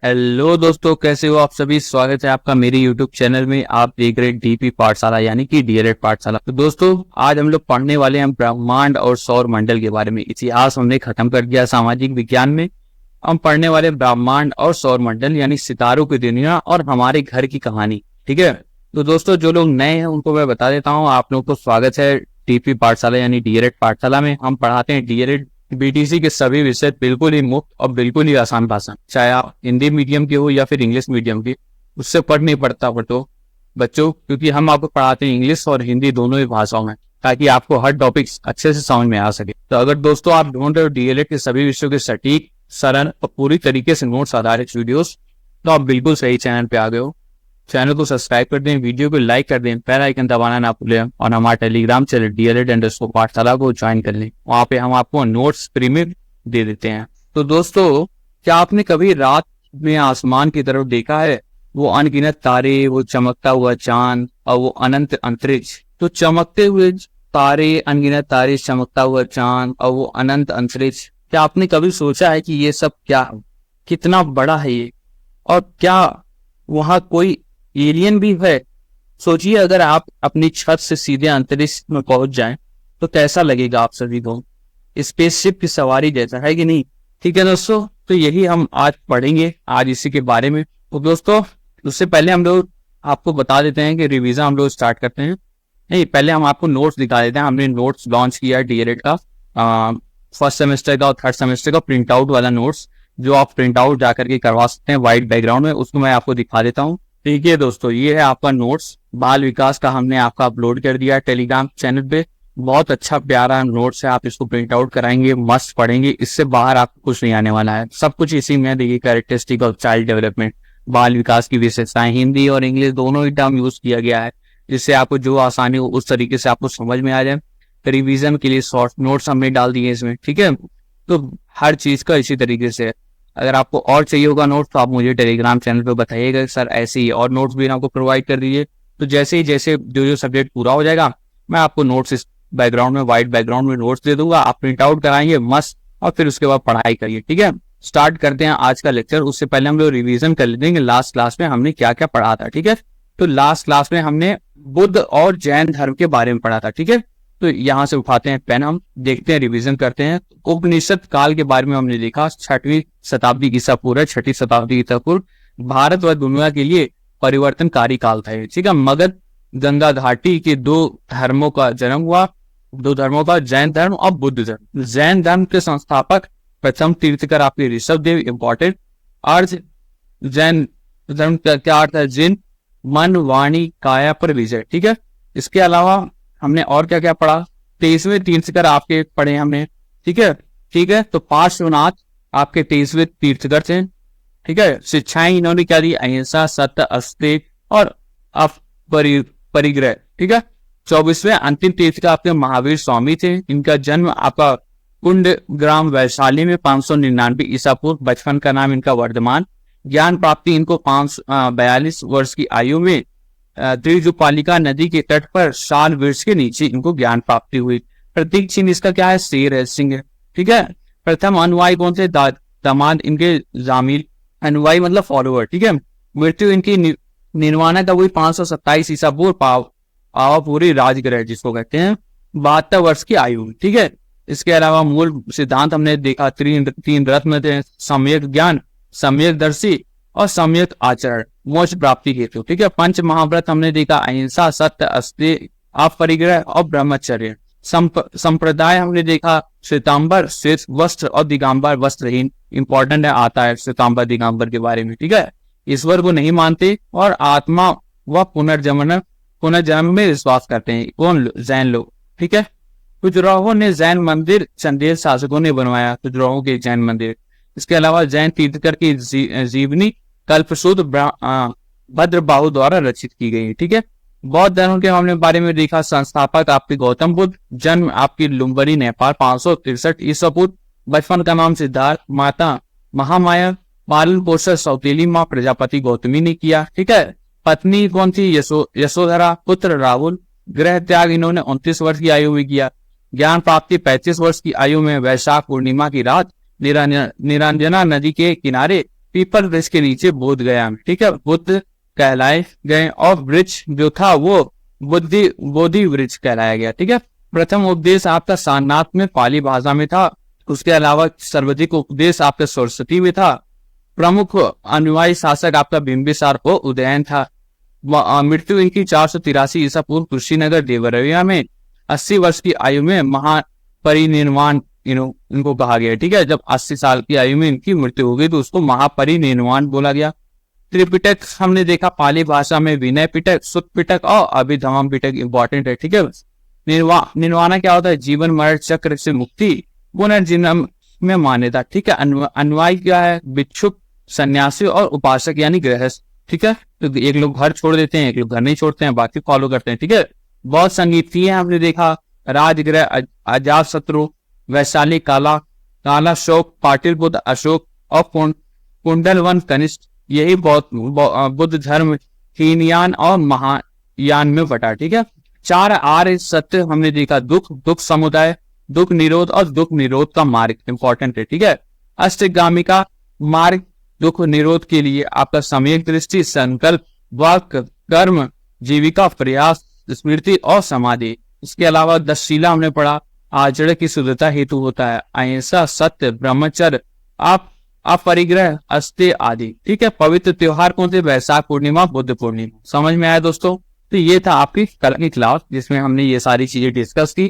Hello दोस्तों, कैसे हो आप सभी। स्वागत है आपका मेरे यूट्यूब चैनल में। आप देख रहे हैं डीपी पाठशाला यानी कि डीएलएड पाठशाला। तो दोस्तों, आज हम लोग पढ़ने वाले हैं ब्रह्मांड और सौर मंडल के बारे में। इतिहास हमने खत्म कर दिया सामाजिक विज्ञान में। हम पढ़ने वाले ब्रह्मांड और सौर मंडल यानी सितारों की दुनिया और हमारे घर की कहानी। ठीक है। तो दोस्तों, जो लोग नए हैं उनको मैं बता देता हूँ, आप लोग को स्वागत है डीपी पाठशाला यानी डीएलएड पाठशाला में। हम पढ़ाते हैं डीएलएड बीटीसी के सभी विषय बिल्कुल ही मुफ्त और बिल्कुल ही आसान भाषा, चाहे आप हिंदी मीडियम के हो या फिर इंग्लिश मीडियम के। उससे फर्क नहीं पड़ता बच्चों, क्योंकि हम आपको पढ़ाते हैं इंग्लिश और हिंदी दोनों ही भाषाओं में, ताकि आपको हर टॉपिक्स अच्छे से समझ में आ सके। तो अगर दोस्तों आप ढूंढ रहे हो डीएलएड के सभी विषयों के सटीक, सरल और पूरी तरीके से नोट्स आधारित वीडियोस, तो आप बिल्कुल सही चैनल पे आ गए हो। चैनल को सब्सक्राइब कर दें, वीडियो को लाइक कर दें, बेल आइकन दबाना ना भूलें और हमारे टेलीग्राम चैनल डीएलएड पाठशाला को ज्वाइन कर लें। वहाँ पे हम आपको नोट्स फ्री में दे देते हैं। तो दोस्तों, क्या आपने कभी रात में आसमान की तरफ देखा है? वो अनगिनत तारे, वो चमकता हुआ चांद और वो अनंत अंतरिक्ष। तो चमकते हुए तारे, अनगिनत तारे, चमकता हुआ चांद और वो अनंत अंतरिक्ष, क्या आपने कभी सोचा है कि ये सब क्या है? कितना बड़ा है ये? और क्या वहां कोई एलियन भी है? सोचिए, अगर आप अपनी छत से सीधे अंतरिक्ष में पहुंच जाएं तो कैसा लगेगा आप सभी को? स्पेसशिप की सवारी जैसा, है कि नहीं? ठीक है दोस्तों, तो यही हम आज पढ़ेंगे, आज इसी के बारे में। तो दोस्तों, उससे पहले हम लोग आपको बता देते हैं कि रिवीजन हम लोग स्टार्ट करते हैं। नहीं, पहले हम आपको नोट्स दिखा देते हैं। हमने नोट्स लॉन्च किया है डीएलएड का, फर्स्ट सेमेस्टर का और थर्ड सेमेस्टर का प्रिंट आउट वाला नोट्स, जो आप प्रिंट आउट जाकर के करवा सकते हैं व्हाइट बैकग्राउंड में। उसको मैं आपको दिखा देता हूँ। ठीक है दोस्तों, ये है आपका नोट्स बाल विकास का, हमने आपका अपलोड कर दिया है टेलीग्राम चैनल पे। बहुत अच्छा प्यारा नोट्स है, आप इसको प्रिंट आउट कराएंगे, मस्त पढ़ेंगे। इससे बाहर आपको कुछ नहीं आने वाला है। सब कुछ इसी में देखिए, कैरेक्टरिस्टिक ऑफ चाइल्ड डेवलपमेंट, बाल विकास की विशेषताएं, हिंदी और इंग्लिश दोनों ही टर्म यूज किया गया है, जिससे आपको जो आसानी हो उस तरीके से आपको समझ में आ जाए। रिवीजन के लिए शॉर्ट नोट्स हमने डाल दिए इसमें। ठीक है, तो हर चीज का इसी तरीके से। अगर आपको और चाहिए होगा नोट्स तो आप मुझे टेलीग्राम चैनल पे बताइएगा सर, ऐसे ही और नोट्स भी आपको प्रोवाइड कर दीजिए। तो जैसे जो सब्जेक्ट पूरा हो जाएगा, मैं आपको नोट्स इस बैकग्राउंड में, व्हाइट बैकग्राउंड में नोट्स दे दूंगा। आप प्रिंट आउट कराएंगे मस्त, और फिर उसके बाद पढ़ाई करिए। ठीक है, स्टार्ट करते हैं आज का लेक्चर। उससे पहले हम लोग रिवीजन कर लेते हैं लास्ट क्लास में हमने क्या क्या पढ़ा था। ठीक है, तो लास्ट क्लास में हमने बुद्ध और जैन धर्म के बारे में पढ़ा था। ठीक है, तो यहाँ से उठाते हैं पेन, हम देखते हैं, रिवीजन करते हैं। उपनिषद काल के बारे में हमने देखा। 6वीं शताब्दी ईसा पूर्व, 6वीं शताब्दी ईसा पूर्व भारत व दुनिया के लिए परिवर्तनकारी काल था। ठीक है, मगध गंगा घाटी के दो धर्मों का जन्म हुआ, दो धर्मों का, जैन धर्म और बुद्ध धर्म। जैन धर्म के संस्थापक प्रथम तीर्थकर आपके ऋषभ देव। इंपॉर्टेंट अर्थ, जैन धर्म का क्या अर्थ है? जिन, मन, वाणी, काया पर विजय। ठीक है, इसके अलावा हमने और क्या क्या पढ़ा? 23वें तीर्थकर आपके पढ़े हमने। ठीक है, तो पार्श्वनाथ आपके 23वें तीर्थकर थे। ठीक है, शिक्षाएं इन्होंने क्या दी? अहिंसा, सत्य, अस्तेय और परिग्रह। ठीक है, 24वें अंतिम तीर्थकर आपके महावीर स्वामी थे। इनका जन्म आपका कुंड ग्राम वैशाली में 599 ईसा पूर्व। बचपन का नाम इनका वर्धमान। ज्ञान प्राप्ति इनको 542 वर्ष की आयु में त्रिजुपालिका नदी के तट पर शाल वृक्ष के नीचे इनको ज्ञान प्राप्ति हुई। प्रतीक चिन्ह इसका क्या है? शेर है, सिंह है। ठीक है, प्रथम अनुयायी कौन थे? दामाद इनके जामिल। अनुयायी मतलब फॉलोअर। ठीक है, मृत्यु इनकी निर्वाणा का वही 527 ईसा पूर्व, पावापुरी राजगृह जिसको कहते हैं, 72 वर्ष की आयु। ठीक है, इसके अलावा मूल सिद्धांत हमने देखा, तीन रत्न थे, सम्यक ज्ञान, सम्यक दर्शी और सम्यक आचरण, मोक्ष प्राप्ति हेतु। ठीक है, पंच महाव्रत हमने देखा, अहिंसा, सत्य, अस्तेय, अपरिग्रह और ब्रह्मचर्य। संप्रदाय हमने देखा, श्वेतांबर श्वेत वस्त्र और दिगंबर वस्त्रहीन। इंपॉर्टेंट है, आता है श्वेतांबर दिगंबर के बारे में। ठीक है, ईश्वर को नहीं मानते और आत्मा व पुनर्जन्म में विश्वास करते हैं। कौन? जैन लोग। ठीक है, खजुराहो ने जैन मंदिर चंदेल शासकों ने बनवाया, खजुराहो के जैन मंदिर। इसके अलावा जैन तीर्थकर की जीवनी कल्पसूत्र भद्रबाहु द्वारा रचित की गई। ठीक है, बौद्ध धर्म के हमने बारे में देखा। संस्थापक आपके गौतम बुद्ध। जन्म आपकी लुम्बनी नेपाल 563 ईसा पूर्व। बचपन का नाम सिद्धार्थ। माता महामाया। पालन पोषण सौतेली माँ प्रजापति गौतमी ने किया। ठीक है, पत्नी कौन थी? यशोधरा। पुत्र राहुल। गृह त्याग इन्होंने 29 वर्ष की आयु में किया। ज्ञान प्राप्ति 35 वर्ष की आयु में वैशाख पूर्णिमा की रात निरंजना नदी के किनारे पीपल वृक्ष के नीचे बोध गया, ठीक है, बुद्ध कहलाए गए और वृक्ष जो था वो बोधि वृक्ष कहलाया गया, ठीक है। प्रथम उपदेश आपका सारनाथ में पाली भाषा में था। उसके अलावा सर्वाधिक उपदेश आपका सरस्वती में था। प्रमुख अनुयायी शासक आपका बिंबिसार को उदयन था। मृत्यु इनकी 483 ईसा पूर्व कुशीनगर देवरिया में 80 वर्ष की आयु में महापरिनिर्वाण इनको कहा गया, ठीक है। जब 80 साल की आयु में इनकी मृत्यु हो गई तो उसको महापरिनिर्वाण बोला गया। त्रिपिटक हमने देखा पाली भाषा में विनय पिटक, सुत पिटक और अभिधम्म पिटक इंपॉर्टेंट है, ठीक है। निर्वाणा क्या होता है? जीवन मरण चक्र से मुक्ति, पुनर्जन्म में मान्यता, ठीक है। अनुयायी क्या है? भिक्षुक, सन्यासी और उपासक यानी गृहस्थ, ठीक है। तो एक लोग घर छोड़ देते हैं, एक लोग घर नहीं छोड़ते हैं, बाकी फॉलो करते हैं, ठीक है। बहुत संगीतीय हमने देखा, राजगृह, अजात शत्रु, वैशाली, काला शोक, पाटिल अशोक और कुंडलवन कनिष्ठ, यही बहुत बुद्ध धर्म हीनयान और महायान में बटा, ठीक है। 4 आर्य सत्य हमने देखा, दुख समुदाय, दुख निरोध और दुख निरोध का मार्ग इंपॉर्टेंट है, ठीक है। अष्टगामी का मार्ग दुख निरोध के लिए आपका सम्यक दृष्टि, संकल्प, वाक, कर्म, जीविका, प्रयास, स्मृति और समाधि। इसके अलावा 10 शीला हमने पढ़ा, आचरण की शुद्धता हेतु होता है अहिंसा, सत्य, ब्रह्मचर्य, अपरिग्रह, अस्त्य आदि, ठीक है। पवित्र त्योहार कौन से? वैशाख पूर्णिमा, बुद्ध पूर्णिमा। समझ में आया दोस्तों? तो ये था आपकी कल की क्लास जिसमें हमने ये सारी चीजें डिस्कस की।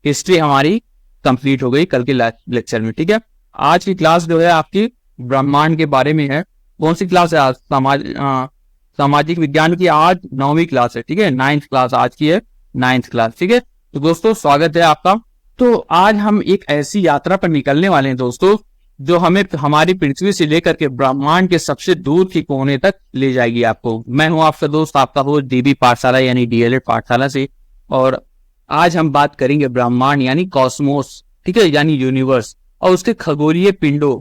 हिस्ट्री हमारी कंप्लीट हो गई कल के लेक्चर में, ठीक है। आज की क्लास जो है आपकी ब्रह्मांड के बारे में है। कौन सी क्लास है आज? सामाजिक विज्ञान की आज 9वीं क्लास है, ठीक है। 9th क्लास आज की है, 9th क्लास, ठीक है। तो दोस्तों स्वागत है आपका। तो आज हम एक ऐसी यात्रा पर निकलने वाले हैं दोस्तों जो हमें हमारी पृथ्वी से लेकर के ब्रह्मांड के सबसे दूर की कोने तक ले जाएगी आपको। मैं हूं आपका दोस्त, आपका होस्ट डीबी पाठशाला यानी डीएलएड पाठशाला से, और आज हम बात करेंगे ब्रह्मांड यानी कॉस्मोस, ठीक है, यानी यूनिवर्स और उसके खगोलीय पिंडों,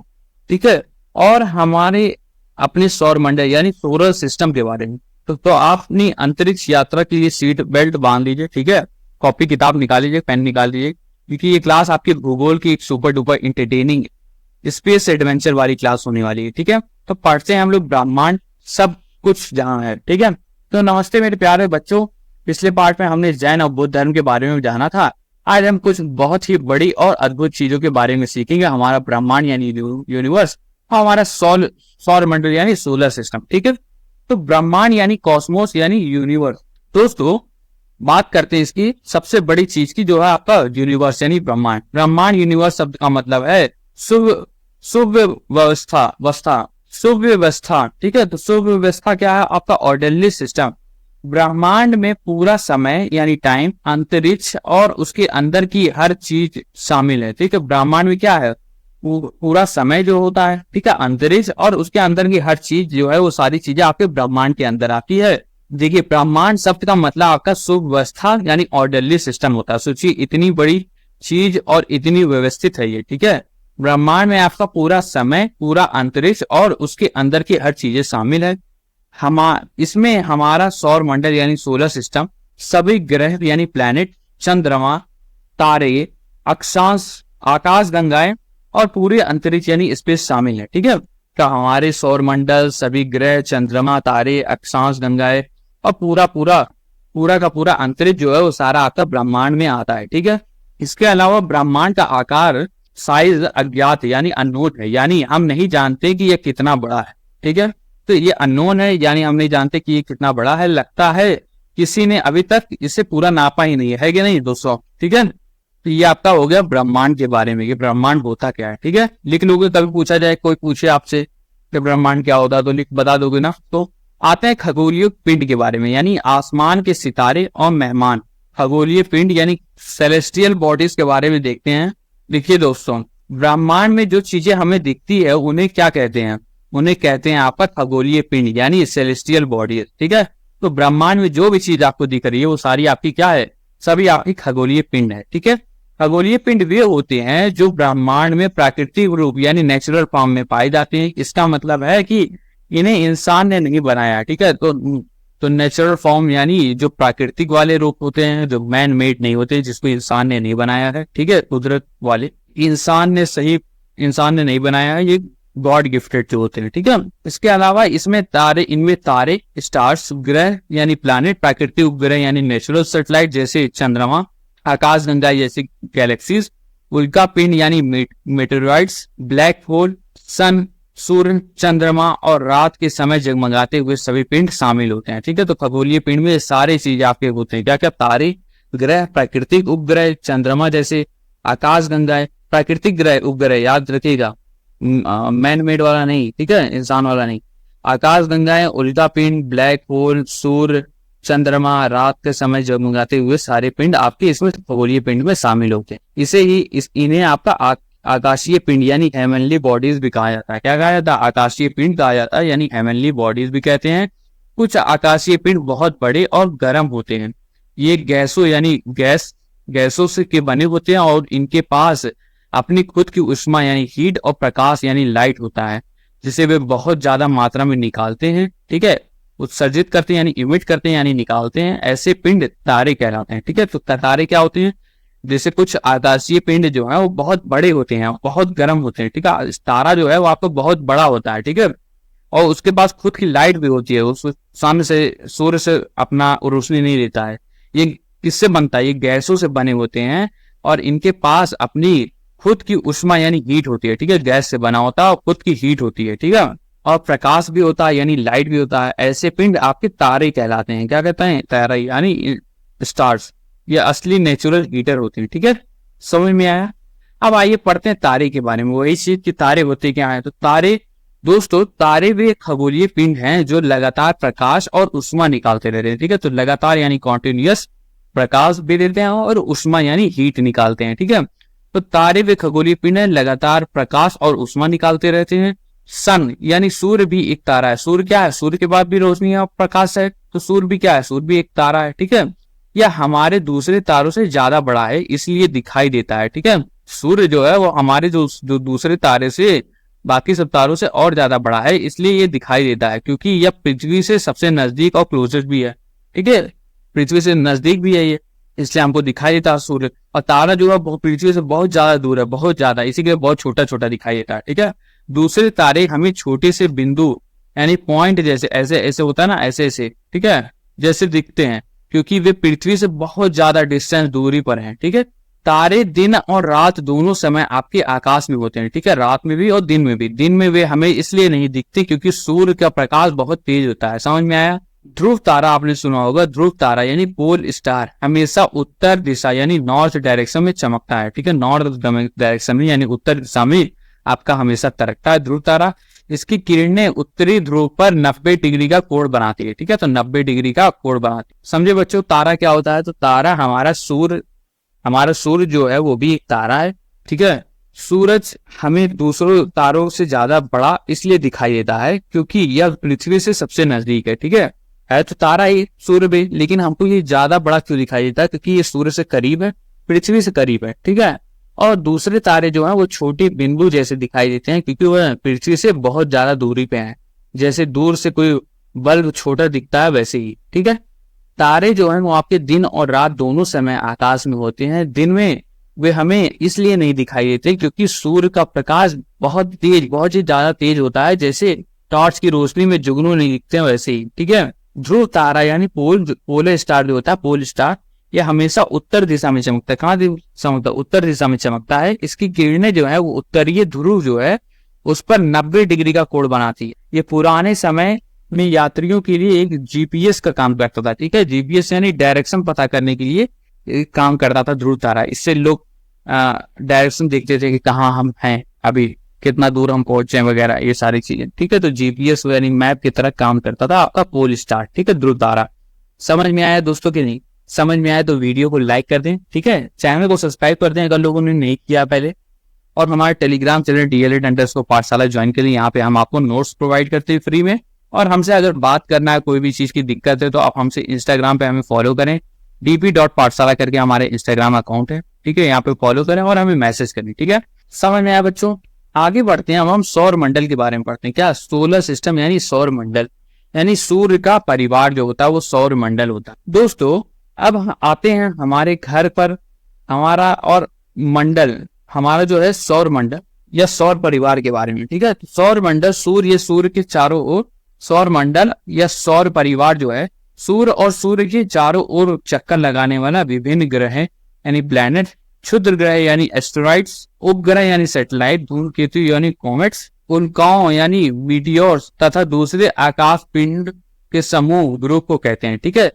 ठीक है, और हमारे अपने सौर मंडल यानी सोलर सिस्टम के बारे में। तो आप अपनी अंतरिक्ष यात्रा के लिए सीट बेल्ट बांध लीजिए, ठीक है। कॉपी किताब निकाल लीजिए, पेन निकाल लीजिए, क्योंकि ये क्लास आपके भूगोल की एक super duper entertaining space adventure वाली क्लास होने वाली है, ठीक है। तो पढ़ते हैं हम लोग ब्रह्मांड सब कुछ जहां है, ठीक है। तो नमस्ते मेरे प्यारे बच्चों, पिछले पार्ट में हमने जैन और बुद्ध धर्म के बारे में जाना था। आज हम कुछ बहुत ही बड़ी और अद्भुत चीजों के बारे में सीखेंगे, हमारा ब्रह्मांड यानी यूनिवर्स और हमारा सौर मंडल यानी सोलर सिस्टम, ठीक है। तो ब्रह्मांड यानी कॉस्मोस यानी यूनिवर्स। दोस्तों बात करते हैं इसकी सबसे बड़ी चीज की, जो है आपका यूनिवर्स यानी ब्रह्मांड। ब्रह्मांड यूनिवर्स शब्द का मतलब है सुव्यवस्था, ठीक है। तो सुव्यवस्था क्या है? आपका ऑर्डरली सिस्टम। ब्रह्मांड में पूरा समय यानी टाइम, अंतरिक्ष और उसके अंदर की हर चीज शामिल है, ठीक है। ब्रह्मांड में क्या है? पूरा समय जो होता है, ठीक है, अंतरिक्ष और उसके अंदर की हर चीज जो है वो सारी चीजें आपके ब्रह्मांड के अंदर आती है। देखिए ब्रह्मांड शब्द का मतलब आपका सुव्यवस्था यानी ऑर्डरली सिस्टम होता है। सोचिए इतनी बड़ी चीज और इतनी व्यवस्थित है ये, ठीक है। ब्रह्मांड में आपका पूरा समय, पूरा अंतरिक्ष और उसके अंदर की हर चीजें शामिल है। इसमें हमारा सौर मंडल यानी सोलर सिस्टम, सभी ग्रह यानी प्लैनेट, चंद्रमा, तारे, अक्षांश, आकाश गंगाएं और पूरे अंतरिक्ष यानी स्पेस शामिल है, ठीक है। तो हमारे सौर मंडल, सभी ग्रह, चंद्रमा, तारे, अक्षांश गंगाएं और पूरा का पूरा अंतरिक्ष जो है वो सारा आपका ब्रह्मांड में आता है, ठीक है। इसके अलावा ब्रह्मांड का आकार, साइज अज्ञात यानी अननोन है, यानी हम नहीं जानते कि यह कितना बड़ा है, ठीक है। तो ये अननोन है यानी हम नहीं जानते कि ये कितना बड़ा है। लगता है किसी ने अभी तक इसे पूरा नापा ही नहीं है कि नहीं दोस्तों, ठीक है। तो ये आपका हो गया ब्रह्मांड के बारे में, कि ब्रह्मांड होता क्या है, ठीक है। लिख लोगे, कभी पूछा जाए, कोई पूछे आपसे कि ब्रह्मांड क्या होता है तो लिख बता दोगे ना। तो आते हैं खगोलीय पिंड के बारे में, यानी आसमान के सितारे और मेहमान। खगोलीय पिंड यानी सेलेस्टियल बॉडीज के बारे में देखते हैं। देखिए दोस्तों, ब्रह्मांड में जो चीजें हमें दिखती है उन्हें क्या कहते हैं? उन्हें कहते हैं आपका खगोलीय पिंड यानी सेलेस्टियल बॉडीज, ठीक है। तो ब्रह्मांड में जो भी चीज आपको दिख रही है वो सारी आपकी क्या है? सभी आपकी खगोलीय पिंड है, ठीक है। खगोलीय पिंड वे होते हैं जो ब्रह्मांड में प्राकृतिक रूप यानी नेचुरल फॉर्म में पाए जाते हैं। इसका मतलब है कि इन्हें इंसान ने नहीं बनाया, ठीक है। तो नेचुरल फॉर्म यानी जो प्राकृतिक वाले रूप होते हैं, जो मैन मेड नहीं होते, जिसको इंसान ने नहीं बनाया है, ठीक है, कुदरत वाले। इंसान ने नहीं बनाया है, ये गॉड गिफ्टेड जो होते हैं, ठीक है। इसके अलावा इसमें तारे, इनमें तारे, स्टार्स, ग्रह यानी प्लैनेट, प्राकृतिक उपग्रह यानी नेचुरल सैटेलाइट जैसे चंद्रमा, आकाशगंगा जैसे गैलेक्सीज, उल्का पिंड यानी मेटेरॉइड्स, ब्लैक होल, सन, सूर्य, चंद्रमा और रात के समय जगमगाते हुए सभी पिंड शामिल होते हैं, ठीक है। तो खगोलीय पिंड में सारी चीजें आपके होते हैं, क्या क्या, तारे, ग्रह, प्राकृतिक उपग्रह, चंद्रमा जैसे, आकाशगंगा, प्राकृतिक ग्रह उपग्रह याद रखिएगा, मैन मेड वाला नहीं, ठीक है, इंसान वाला नहीं, आकाशगंगाएं, उल्का पिंड, ब्लैक होल, सूर्य, चंद्रमा, रात के समय जगमगाते हुए सारे पिंड आपके इसमें खगोलीय पिंड में शामिल होते हैं। इसे ही इन्हें आपका आकाशीय पिंड यानी हेवनली बॉडीज भी कहा जाता है। क्या कहा जाता है? आकाशीय पिंड कहा जाता है, यानी हेवनली बॉडीज भी कहते हैं। कुछ आकाशीय पिंड बहुत बड़े और गर्म होते हैं। ये गैसों यानी गैसों से के बने होते हैं और इनके पास अपनी खुद की ऊष्मा यानी हीट और प्रकाश यानी लाइट होता है, जिसे वे बहुत ज्यादा मात्रा में निकालते हैं, ठीक है, उत्सर्जित करते हैं यानी इमिट करते हैं यानी निकालते हैं। ऐसे पिंड तारे कहलाते हैं, ठीक है। तो तारे क्या होते हैं? जैसे कुछ आकाशीय पिंड जो है वो बहुत बड़े होते हैं, बहुत गर्म होते हैं, ठीक है। तारा जो है वो आपको बहुत बड़ा होता है, ठीक है, और उसके पास खुद की लाइट भी होती है, उस सामने से सूर्य से अपना रोशनी नहीं लेता है। ये किससे बनता है? ये गैसों से बने होते हैं और इनके पास अपनी खुद की ऊष्मा यानी हीट होती है, ठीक है। गैस से बना होता है और खुद की हीट होती है, ठीक है, और प्रकाश भी होता है यानी लाइट भी होता है। ऐसे पिंड आपके तारे कहलाते हैं। क्या कहते हैं? तारे यानी स्टार्स। ये असली नेचुरल हीटर होते हैं, ठीक है। समझ में आया? अब आइए पढ़ते हैं तारे के बारे में। वही चीज कि तारे होते क्या है। तो तारे दोस्तों, तारे वे खगोलीय पिंड हैं जो लगातार प्रकाश और ऊष्मा निकालते रहते हैं, ठीक है। तो लगातार यानी कॉन्टिन्यूअस प्रकाश भी देते हैं और ऊष्मा यानी हीट निकालते हैं, ठीक है। तो तारे वे खगोलीय पिंड हैं, लगातार प्रकाश और ऊष्मा निकालते रहते हैं। सन यानी सूर्य भी एक तारा है। सूर्य क्या है? सूर्य के बाद भी रोशनी और प्रकाश है, तो सूर्य भी क्या है? सूर्य भी एक तारा है, ठीक है। यह हमारे दूसरे तारों से ज्यादा बड़ा है, इसलिए दिखाई देता है, ठीक है। सूर्य जो है वो हमारे जो दूसरे तारे से, बाकी सब तारों से और ज्यादा बड़ा है, इसलिए ये दिखाई देता है, क्योंकि यह पृथ्वी से सबसे नजदीक और क्लोजेस्ट भी है, ठीक है। पृथ्वी से नजदीक भी है ये, इसलिए हमको दिखाई देता है सूर्य। और तारा जो है पृथ्वी से बहुत ज्यादा दूर है, बहुत ज्यादा, इसीलिए बहुत छोटा छोटा दिखाई देता है, ठीक है। दूसरे तारे हमें छोटे से बिंदु यानी पॉइंट जैसे, ऐसे ऐसे होता है ना, ऐसे ऐसे, ठीक है, जैसे दिखते हैं, क्योंकि वे पृथ्वी से बहुत ज्यादा डिस्टेंस दूरी पर हैं, ठीक है। तारे दिन और रात दोनों समय आपके आकाश में होते हैं, ठीक है, रात में भी और दिन में भी। दिन में वे हमें इसलिए नहीं दिखते क्योंकि सूर्य का प्रकाश बहुत तेज होता है। समझ में आया? ध्रुव तारा आपने सुना होगा। ध्रुव तारा यानी पोल स्टार हमेशा उत्तर दिशा यानी नॉर्थ डायरेक्शन में चमकता है, ठीक है। नॉर्थ डायरेक्शन में यानी उत्तर दिशा में आपका हमेशा तरकता है ध्रुव तारा। इसकी किरणें उत्तरी ध्रुव पर 90 डिग्री का कोण बनाती है, ठीक है। तो 90 डिग्री का कोण बनाती है। समझे बच्चों? तारा क्या होता है? तो तारा हमारा सूर्य जो है वो भी एक तारा है, ठीक है। सूरज हमें दूसरों तारों से ज्यादा बड़ा इसलिए दिखाई देता है क्योंकि यह पृथ्वी से सबसे नजदीक है, ठीक है तो तारा ही सूर्य भी, लेकिन हमको ये ज्यादा बड़ा क्यों दिखाई देता है? क्योंकि ये सूर्य से करीब है, पृथ्वी से करीब है, ठीक है। और दूसरे तारे जो हैं वो छोटे बिंदु जैसे दिखाई देते हैं क्योंकि वह पृथ्वी से बहुत ज्यादा दूरी पे हैं। जैसे दूर से कोई बल्ब छोटा दिखता है वैसे ही, ठीक है। तारे जो हैं वो आपके दिन और रात दोनों समय आकाश में होते हैं। दिन में वे हमें इसलिए नहीं दिखाई देते क्योंकि सूर्य का प्रकाश बहुत तेज, बहुत ही ज्यादा तेज होता है, जैसे टॉर्च की रोशनी में जुगनू नहीं दिखते हैं वैसे ही, ठीक है। ध्रुव तारा यानी पोलर स्टार जो होता है, पोल स्टार, यह हमेशा उत्तर दिशा में चमकता है। कहाँ चमकता है? उत्तर दिशा में चमकता है। इसकी किरणें जो है वो उत्तरीय ध्रुव जो है उस पर 90 डिग्री का कोण बनाती है। ये पुराने समय में यात्रियों के लिए एक जीपीएस का काम करता था, ठीक है। जीपीएस यानी डायरेक्शन पता करने के लिए काम करता था ध्रुव तारा। इससे लोग डायरेक्शन देखते थे कि कहाँ हम हैं, अभी कितना दूर हम पहुंचे वगैरह, ये सारी चीजें, ठीक है। तो जीपीएस यानी मैप की तरह काम करता था आपका पोल स्टार, ठीक है, ध्रुव तारा। समझ में आया दोस्तों कि नहीं? समझ में आया तो वीडियो को लाइक कर दें, ठीक है। चैनल को सब्सक्राइब कर दें अगर लोगों ने नहीं किया पहले, और हमारे टेलीग्राम चैनल DLED_ पाठशाला ज्वाइन करें। यहाँ पे हम आपको नोट्स प्रोवाइड करते हैं फ्री में। और हमसे अगर बात करना है, कोई भी चीज की दिक्कत है, तो आप हमसे इंस्टाग्राम पे हमें फॉलो करें। dp.पाठशाला करके हमारे इंस्टाग्राम अकाउंट है, ठीक है। यहाँ पे फॉलो करें और हमें मैसेज करें, ठीक है। समझ में आया बच्चों? आगे बढ़ते हैं। अब हम सौर मंडल के बारे में पढ़ते हैं। क्या? सोलर सिस्टम यानी सौर मंडल, यानी सूर्य का परिवार जो होता है वो सौर मंडल होता है। दोस्तों अब आते हैं हमारे घर पर, हमारा और मंडल, हमारा जो है सौर मंडल, या सौर परिवार के बारे में। ठीक है, सौर मंडल सूर्य के चारों ओर, सौर मंडल या सौर परिवार जो है सूर्य और सूर्य के चारों ओर चक्कर लगाने वाला विभिन्न ग्रह यानी प्लैनेट, क्षुद्र ग्रह यानी एस्टेरॉइड्स, उपग्रह यानी सैटेलाइट, धूमकेतु यानी कॉमेट्स, उल्काओं यानी मीटियोर्स तथा दूसरे आकाश पिंड के समूह ग्रुप को कहते हैं। ठीक है,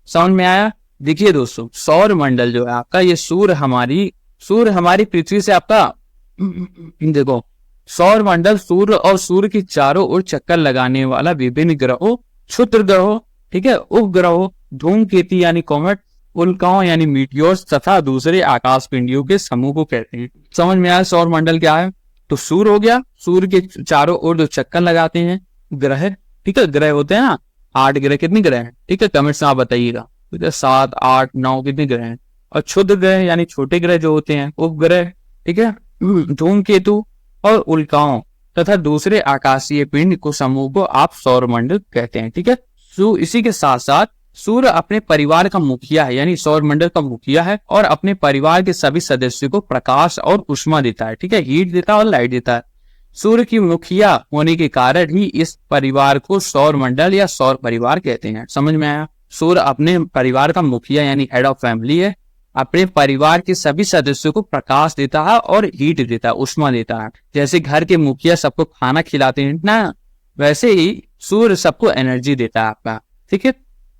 समझ में आया। देखिए दोस्तों, सौर मंडल जो है आपका, ये सूर्य हमारी पृथ्वी से आपका देखो, सौर मंडल सूर्य और सूर्य के चारों ओर चक्कर लगाने वाला विभिन्न ग्रहों, क्षुद्र ग्रहों, ठीक है, उपग्रहों, धूमकेतु यानी कॉमेट, उल्काओं यानी मीटियोर्स तथा दूसरे आकाश पिंडियों के समूह को कहते हैं। समझ में आया सौर मंडल क्या है। तो सूर्य हो गया, सूर्य के चारों ओर जो चक्कर लगाते हैं ग्रह, ठीक है, ग्रह होते हैं ना, 8 ग्रह, कितने ग्रह हैं, ठीक है, कमेंट्स में आप बताइएगा, 7, 8, 9 कितने ग्रह हैं। और क्षुद्र ग्रह यानी छोटे ग्रह जो होते हैं, उपग्रह, ठीक है, धूमकेतु और उल्काओं तथा दूसरे आकाशीय पिंड को समूह को आप सौर मंडल कहते हैं। ठीक है, इसी के साथ साथ सूर्य अपने परिवार का मुखिया है, यानी सौर मंडल का मुखिया है, और अपने परिवार के सभी सदस्यों को प्रकाश और ऊष्मा देता है। ठीक है, हीट देता है और लाइट देता है। सूर्य की मुखिया होने के कारण ही इस परिवार को सौर मंडल या सौर परिवार कहते हैं। समझ में आया। सूर्य अपने परिवार का मुखिया यानी हेड ऑफ फैमिली है, अपने परिवार के सभी सदस्यों को प्रकाश देता है और हीट देता है, ऊष्मा देता है। जैसे घर के मुखिया सबको खाना खिलाते हैं ना, वैसे ही सूर्य सबको एनर्जी देता है आपका। ठीक है,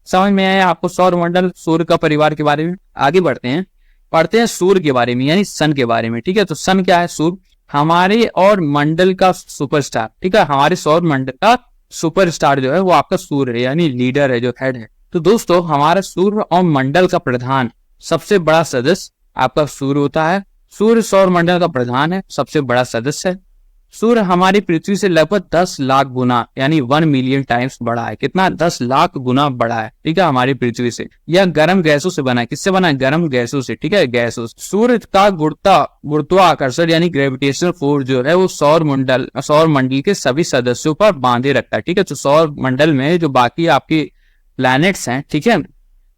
समझ में आया आपको सौर मंडल, सूर्य का परिवार के बारे में। आगे बढ़ते हैं, पढ़ते हैं सूर्य के बारे में यानी सन के बारे में। ठीक है, तो सन क्या है, सूर्य हमारे और मंडल का सुपरस्टार। ठीक है, हमारे सौर मंडल का सुपरस्टार जो है वो आपका सूर्य है, यानी लीडर है, जो हेड है। तो दोस्तों, हमारा सूर्य और मंडल का प्रधान सबसे बड़ा सदस्य आपका सूर्य होता है। सूर्य सौर मंडल का प्रधान है, सबसे बड़ा सदस्य है। सूर्य हमारी पृथ्वी से लगभग 10 लाख गुना यानी 1 मिलियन टाइम्स बड़ा है। कितना, 10 लाख गुना बड़ा है। ठीक है, हमारी पृथ्वी से। यह गर्म गैसों से बना है। किससे बना है, गर्म गैसों से। ठीक है, गैसों से। सूर्य का गुरुत्वाकर्षण यानी ग्रेविटेशनल फोर्स जो है वो सौर मंडल के सभी सदस्यों पर बांधे रखता है। ठीक है, तो सौर मंडल में जो बाकी आपके प्लैनेट्स हैं, ठीक है,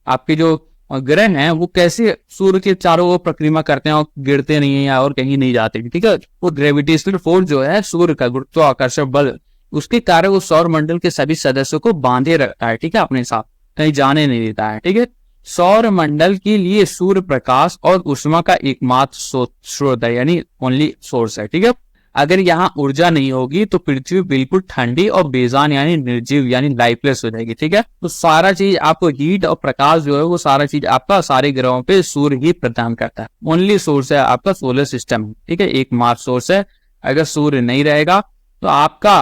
आपके जो ग्रह हैं, वो कैसे सूर्य के चारों ओर परिक्रमा करते हैं और गिरते नहीं है या और कहीं नहीं जाते। ठीक है, वो ग्रेविटेशनल फोर्स जो है सूर्य का गुरुत्वाकर्षण बल, उसके कारण वो सौर मंडल के सभी सदस्यों को बांधे रखता है। ठीक है, अपने साथ कहीं जाने नहीं देता है। ठीक है, सौर मंडल के लिए सूर्य प्रकाश और ऊष्मा का एकमात्र स्रोत है, यानी ओनली सोर्स है। ठीक है, अगर यहाँ ऊर्जा नहीं होगी तो पृथ्वी बिल्कुल ठंडी और बेजान यानी निर्जीव यानी लाइफलेस हो जाएगी। ठीक है, तो सारा चीज आपको हीट और प्रकाश जो है वो सारा चीज आपका सारे ग्रहों पे सूर्य ही प्रदान करता है। ओनली सोर्स है आपका सोलर सिस्टम। ठीक है, एकमात्र सोर्स है। अगर सूर्य नहीं रहेगा तो आपका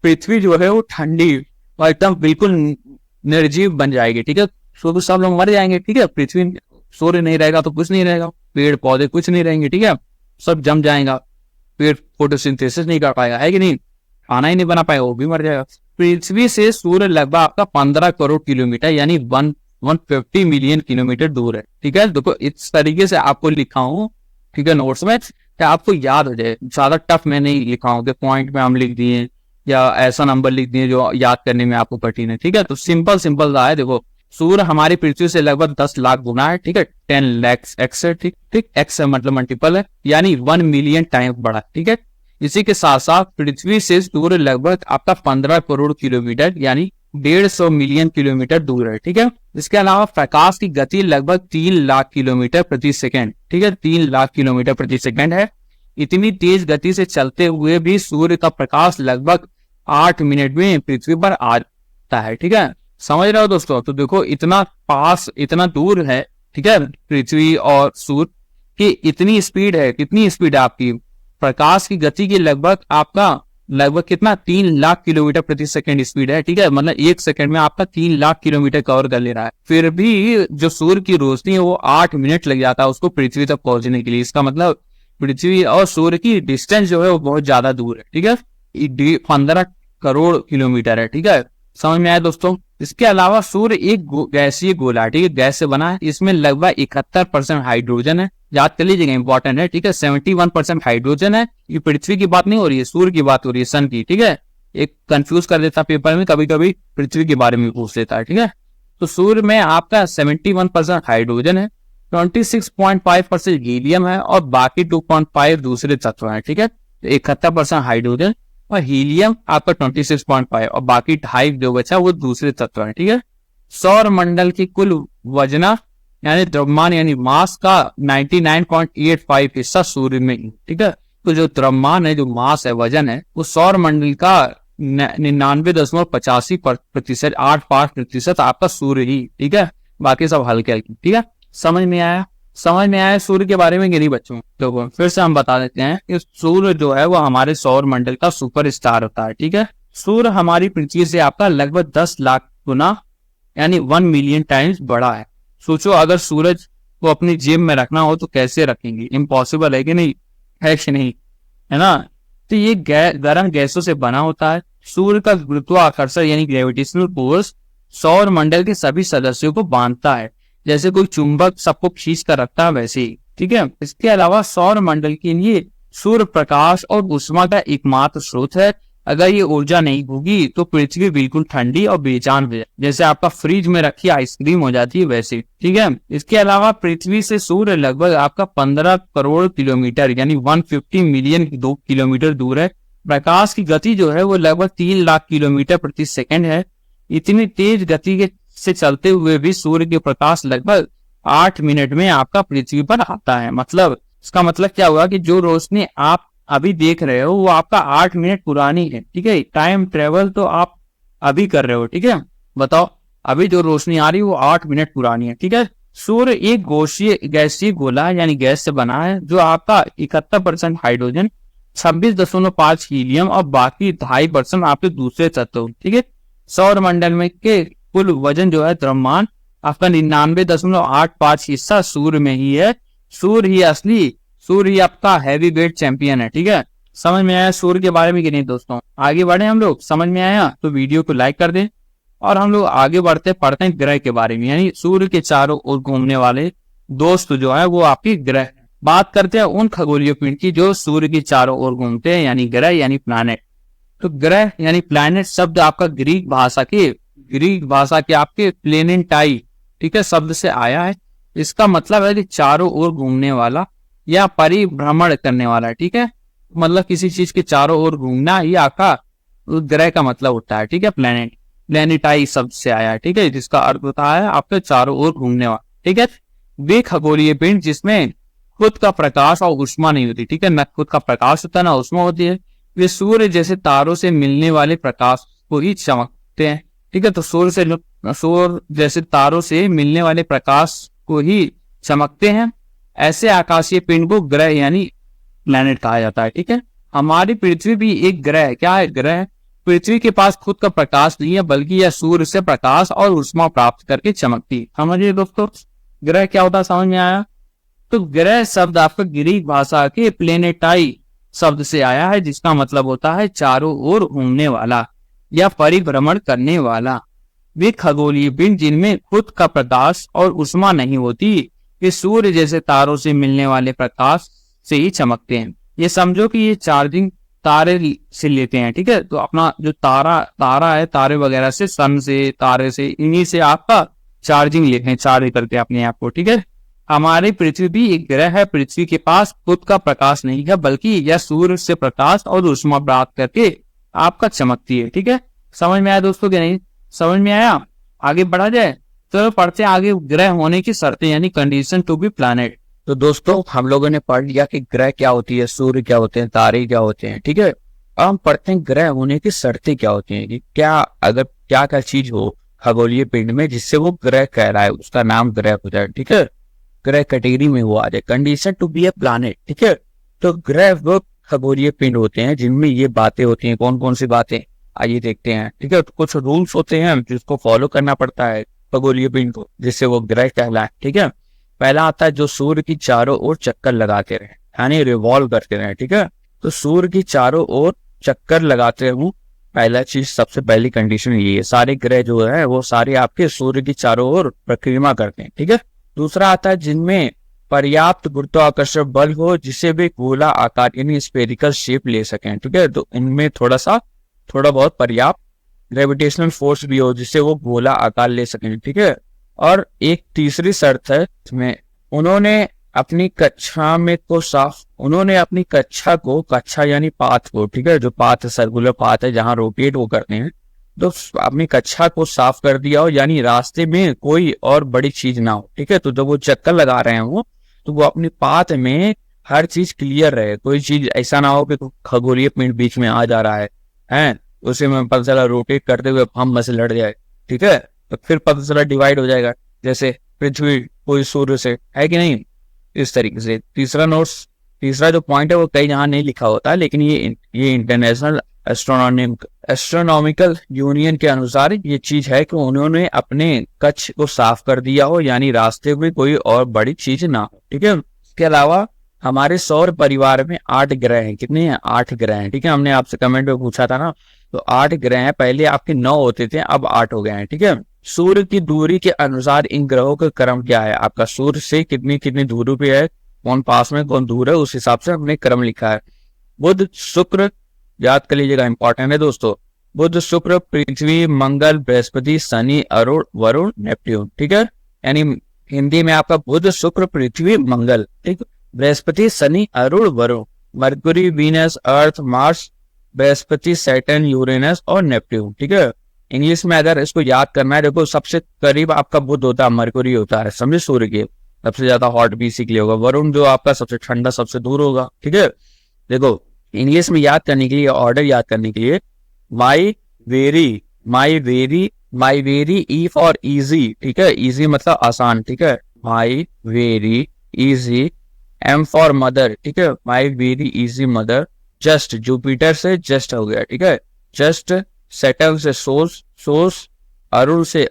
पृथ्वी जो है वो ठंडी और एकदम बिल्कुल निर्जीव बन जाएगी। ठीक है, तो सब लोग मर जाएंगे। ठीक है, पृथ्वी, सूर्य नहीं रहेगा तो कुछ नहीं रहेगा, पेड़ पौधे कुछ नहीं रहेंगे। ठीक है, सब जम जाएगा, पेड़ फोटोसिंथेसिस नहीं कर पाएगा, है कि नहीं, खाना ही नहीं बना पाएगा, वो भी मर जाएगा। पृथ्वी से सूर्य लगभग आपका 15 करोड़ किलोमीटर यानी 150 मिलियन किलोमीटर दूर है। ठीक है, देखो इस तरीके से आपको लिखा हूँ, ठीक है, नोट्स में, क्या आपको याद हो जाए। ज्यादा टफ में नहीं लिखा हूँ कि पॉइंट में हम लिख दिए या ऐसा नंबर लिख दिए जो याद करने में आपको कठिन है। ठीक है, तो सिंपल रहा है। देखो, सूर्य हमारी पृथ्वी से लगभग 10 लाख गुना है। ठीक है, 10 लाख एक्स है। ठीक, एक्स मतलब मल्टीपल है, यानी 1 मिलियन टाइम बड़ा। ठीक है, इसी के साथ साथ पृथ्वी से सूर्य लगभग आपका 15 करोड़ किलोमीटर यानी 150 मिलियन किलोमीटर दूर है। ठीक है, इसके अलावा प्रकाश की गति लगभग 3 लाख किलोमीटर प्रति सेकेंड। ठीक है, 3 लाख किलोमीटर प्रति सेकेंड है। इतनी तेज गति से चलते हुए भी सूर्य का प्रकाश लगभग 8 मिनट में पृथ्वी पर आता है। ठीक है, समझ रहे हो दोस्तों। तो देखो, इतना पास, इतना दूर है, ठीक है, पृथ्वी और सूर्य की इतनी स्पीड है। कितनी स्पीड है आपकी, प्रकाश की गति की लगभग कितना, 3 लाख किलोमीटर प्रति सेकंड स्पीड है। ठीक है, मतलब 1 सेकंड में आपका 3 लाख किलोमीटर कवर कर ले रहा है। फिर भी जो सूर्य की रोशनी है वो 8 मिनट लग जाता है उसको पृथ्वी तक पहुंचने के लिए। इसका मतलब पृथ्वी और सूर्य की डिस्टेंस जो है वो बहुत ज्यादा दूर है। ठीक है, 15 करोड़ किलोमीटर है। ठीक है, समझ में आया दोस्तों। इसके अलावा सूर्य एक गैसीय गोला है। ठीक है, गैस से बना है। इसमें लगभग 71% हाइड्रोजन है। याद कर लीजिएगा, इंपॉर्टेंट है। ठीक है, 71% हाइड्रोजन है। ये पृथ्वी की बात नहीं हो रही है, सूर्य की बात हो रही है, सन की। ठीक है, एक कंफ्यूज कर देता पेपर में, कभी कभी पृथ्वी के बारे में पूछ लेता है। ठीक है, तो सूर्य में आपका 71% हाइड्रोजन है, 26.5% हीलियम है और बाकी 2.5 दूसरे तत्व है। ठीक है, तो 71% हाइड्रोजन और हीलियम आपका 26.5 और बाकी 2.5 जो बचा वो दूसरे तत्व है। ठीक है, सौर मंडल की कुल वजना यानी द्रव्यमान यानी मास का 99.85 हिस्सा सूर्य में। ठीक है, तो जो द्रव्यमान है, जो मास है, वजन है, वो सौर मंडल का 99.85%, 85% आपका सूर्य ही। ठीक है, बाकी सब हल्के हल्के। ठीक है, समझ में आया? समझ में आया सूर्य के बारे में कि नहीं बच्चों? तो फिर से हम बता देते हैं कि सूर्य जो है वो हमारे सौर मंडल का सुपर स्टार होता है। ठीक है, सूर्य हमारी पृथ्वी से आपका लगभग 10 लाख गुना यानी 1 मिलियन टाइम्स बड़ा है। सोचो अगर सूरज को अपनी जेब में रखना हो तो कैसे रखेंगे? इम्पॉसिबल है कि नहीं? है कि नहीं? है ना? तो ये गर्म गैसों से बना होता है। सूर्य का गुरुत्वाकर्षण यानी ग्रेविटेशनल फोर्स सौर मंडल के सभी सदस्यों को बांधता है, जैसे कोई चुंबक सबको खींच कर रखता है वैसे ही। ठीक है, इसके अलावा सौर मंडल के लिए सूर्य प्रकाश और ऊष्मा का एकमात्र स्रोत है। अगर ये ऊर्जा नहीं होगी तो पृथ्वी बिल्कुल ठंडी और बेजान हो जाए, जैसे आपका फ्रिज में रखी आइसक्रीम हो जाती है वैसे। ठीक है, इसके अलावा पृथ्वी से सूर्य लगभग आपका 15 करोड़ किलोमीटर यानी 150 मिलियन किलोमीटर दूर है। प्रकाश की गति जो है वो लगभग 3 लाख किलोमीटर प्रति सेकंड है। इतनी तेज गति के से चलते हुए भी सूर्य के प्रकाश लगभग 8 मिनट में आपका पृथ्वी पर आता है। मतलब इसका मतलब क्या हुआ कि जो रोशनी आप अभी देख रहे हो वो आपका 8 मिनट पुरानी है। ठीक है, टाइम ट्रेवल तो आप अभी कर रहे हो। ठीक है, बताओ अभी जो रोशनी आ रही है वो 8 मिनट पुरानी है। ठीक है, सूर्य एक गैसीय गोला यानी गैस से बना है, जो आपका 71% हाइड्रोजन, 26.5 हीलियम और बाकी 2.5% आपके दूसरे तत्व। ठीक है, सौर मंडल में के कुल वजन जो है द्रव्यमान आपका 99.85 हिस्सा सूर्य में ही है। सूर्य ही आपका हैवी वेट चैंपियन है। ठीक है, समझ में आया सूर्य के बारे में कि नहीं दोस्तों? आगे बढ़े हम लोग। समझ में आया तो वीडियो को लाइक कर दें और हम लोग आगे बढ़ते पढ़ते हैं ग्रह के बारे में, यानी सूर्य के चारों ओर घूमने वाले दोस्त जो है वो आपके ग्रह। बात करते हैं उन खगोलीय पिंड की जो सूर्य के चारों ओर घूमते हैं, यानी ग्रह यानी प्लैनेट। तो ग्रह यानी प्लैनेट शब्द आपका ग्रीक भाषा के आपके प्लेनेटाई, ठीक है, शब्द से आया है। इसका मतलब है कि चारों ओर घूमने वाला या परिभ्रमण करने वाला। ठीक है, मतलब किसी चीज के चारों ओर घूमना ही आपका ग्रह का मतलब होता है। ठीक है, प्लेनेटाई शब्द से आया है। ठीक है, जिसका अर्थ होता है आपके चारों ओर घूमने वाला। ठीक है, वे खगोलीय पिंड जिसमें खुद का प्रकाश और ऊष्मा नहीं होती। ठीक है, न खुद का प्रकाश होता है ना ऊष्मा होती है। वे सूर्य जैसे तारों से मिलने वाले प्रकाश को ही चमकते हैं। ठीक है, तो सूर्य जैसे तारों से मिलने वाले प्रकाश को ही चमकते हैं। ऐसे आकाशीय पिंड को ग्रह यानी प्लैनेट कहा जाता है। ठीक है, हमारी पृथ्वी भी एक ग्रह है। क्या है? ग्रह। पृथ्वी के पास खुद का प्रकाश नहीं है, बल्कि यह सूर्य से प्रकाश और ऊष्मा प्राप्त करके चमकती है। समझिए दोस्तों, ग्रह क्या होता है? समझ में आया? तो ग्रह शब्द आपका ग्रीक भाषा के प्लेनेटाई शब्द से आया है, जिसका मतलब होता है चारों ओर घूमने वाला या परिभ्रमण करने वाला। वे खगोलीय पिंड जिनमें खुद का प्रकाश और ऊष्मा नहीं होती, वे सूर्य जैसे तारों से मिलने वाले प्रकाश से ही चमकते हैं। ये समझो कि ये चार्जिंग तारे से लेते हैं। ठीक है, तो अपना जो तारा है, तारे वगैरह से, सन से, तारे से, इन्हीं से आपका चार्जिंग लेते हैं, चार्ज करते हैं अपने आप को। ठीक है, हमारी पृथ्वी भी एक ग्रह है। पृथ्वी के पास खुद का प्रकाश नहीं है, बल्कि यह सूर्य से प्रकाश और ऊष्मा प्राप्त करके आपका चमकती है। ठीक है, समझ में आया दोस्तों कि नहीं? समझ में आया? आगे बढ़ा जाए तो पढ़ते हैं आगे ग्रह होने की शर्तें यानी कंडीशन टू बी प्लैनेट। तो दोस्तों हम लोगों ने पढ़ लिया कि ग्रह क्या होती है, सूर्य क्या होते हैं, तारे क्या होते हैं। ठीक है, अब हम पढ़ते हैं ग्रह होने की शर्तें क्या होती हैं, कि क्या चीज हो खगोलीय पिंड में जिससे वो ग्रह कहलाए, उसका नाम ग्रह हो जाए। ठीक है, ग्रह कैटेगरी में वो आ जाए। Condition to be a planet. ठीक है, तो ग्रह वो खगोलीय पिंड होते हैं जिनमें ये बातें होती हैं। कौन कौन सी बातें? आइए देखते हैं। ठीक है, तो कुछ रूल्स होते हैं जिसको फॉलो करना पड़ता है खगोलीय पिंड को, जिससे वो ग्रह कहलाए। ठीक है, पहला आता है जो सूर्य की चारों ओर चक्कर लगाते रहे, यानी रिवॉल्व करते रहे। ठीक है, तो सूर्य की चारों ओर चक्कर लगाते रहूं, पहला चीज, सबसे पहली कंडीशन ये है। सारे ग्रह जो है वो सारे आपके सूर्य की चारों ओर परिक्रमा करते हैं। ठीक है, दूसरा आता है जिनमें पर्याप्त गुरुत्वाकर्षण बल हो, जिसे वे गोला आकार यानी स्फेरिकल शेप ले सकें। ठीक है, तो इनमें थोड़ा बहुत पर्याप्त ग्रेविटेशनल फोर्स भी हो, जिससे वो गोला आकार ले सकें। ठीक है, और एक तीसरी शर्त है इसमें, उन्होंने अपनी कक्षा में को साफ उन्होंने अपनी कक्षा यानी पाथ को, ठीक है, जो पाथ सर्कुलर पाथ है जहां रोटेट वो करते हैं, तो अपनी कक्षा को साफ कर दिया हो, यानी रास्ते में कोई और बड़ी चीज ना हो, ठीक है। तो जब वो चक्कर लगा रहे हो तो वो अपनी पाथ में हर चीज क्लियर रहे, कोई चीज ऐसा ना हो कि खगोलीय पिंड बीच में आ जा रहा है उसे में पता चला रोटेट करते हुए हम में से लड़ जाए, ठीक है, तो फिर पता चला डिवाइड हो जाएगा, जैसे पृथ्वी कोई सूर्य से, है कि नहीं। इस तरीके से तीसरा जो पॉइंट है वो कई जहां नहीं लिखा होता है, लेकिन ये इंटरनेशनल एस्ट्रोनॉमिकल यूनियन के अनुसार ये चीज है कि उन्होंने अपने कक्ष को साफ कर दिया हो, यानी रास्ते में कोई और बड़ी चीज ना हो, ठीक है। इसके अलावा हमारे सौर परिवार में 8 ग्रह हैं। कितने हैं? 8 ग्रह हैं, ठीक है। हमने आपसे कमेंट में पूछा था ना, तो 8 ग्रह हैं। पहले आपके 9 होते थे, अब 8 हो गए हैं, ठीक है। सूर्य की दूरी के अनुसार इन ग्रहों का क्रम क्या है? आपका सूर्य से कितनी कितनी दूरी पे है, कौन पास में कौन दूर है, उस हिसाब से हमने क्रम लिखा है। बुध शुक्र, याद कर लीजिएगा, इंपॉर्टेंट है दोस्तों। बुध शुक्र पृथ्वी मंगल बृहस्पति शनि अरुण वरुण नेपट्यून, ठीक है। यानी हिंदी में आपका बुध शुक्र पृथ्वी मंगल, ठीक, Brihaspati Shani Arun Varun, Mercury Venus Earth Mars, Brihaspati Saturn Uranus और नेपट्यून, ठीक है। इंग्लिश में अगर इसको याद करना है, देखो सबसे करीब आपका बुध होता है, मरकुरी होता है, समझे, सूर्य के सबसे ज्यादा हॉट बेसिकली होगा। वरुण जो आपका सबसे ठंडा सबसे दूर होगा, ठीक है। देखो इंग्लिश में याद करने के लिए, ऑर्डर याद करने के लिए, my very E for easy, ठीक है, इजी मतलब आसान, ठीक है, my very easy, M for mother, ठीक है, my very easy mother, just Jupiter से जस्ट हो गया, ठीक है, जस्ट, सैटर्न से सोर्स, अरुण से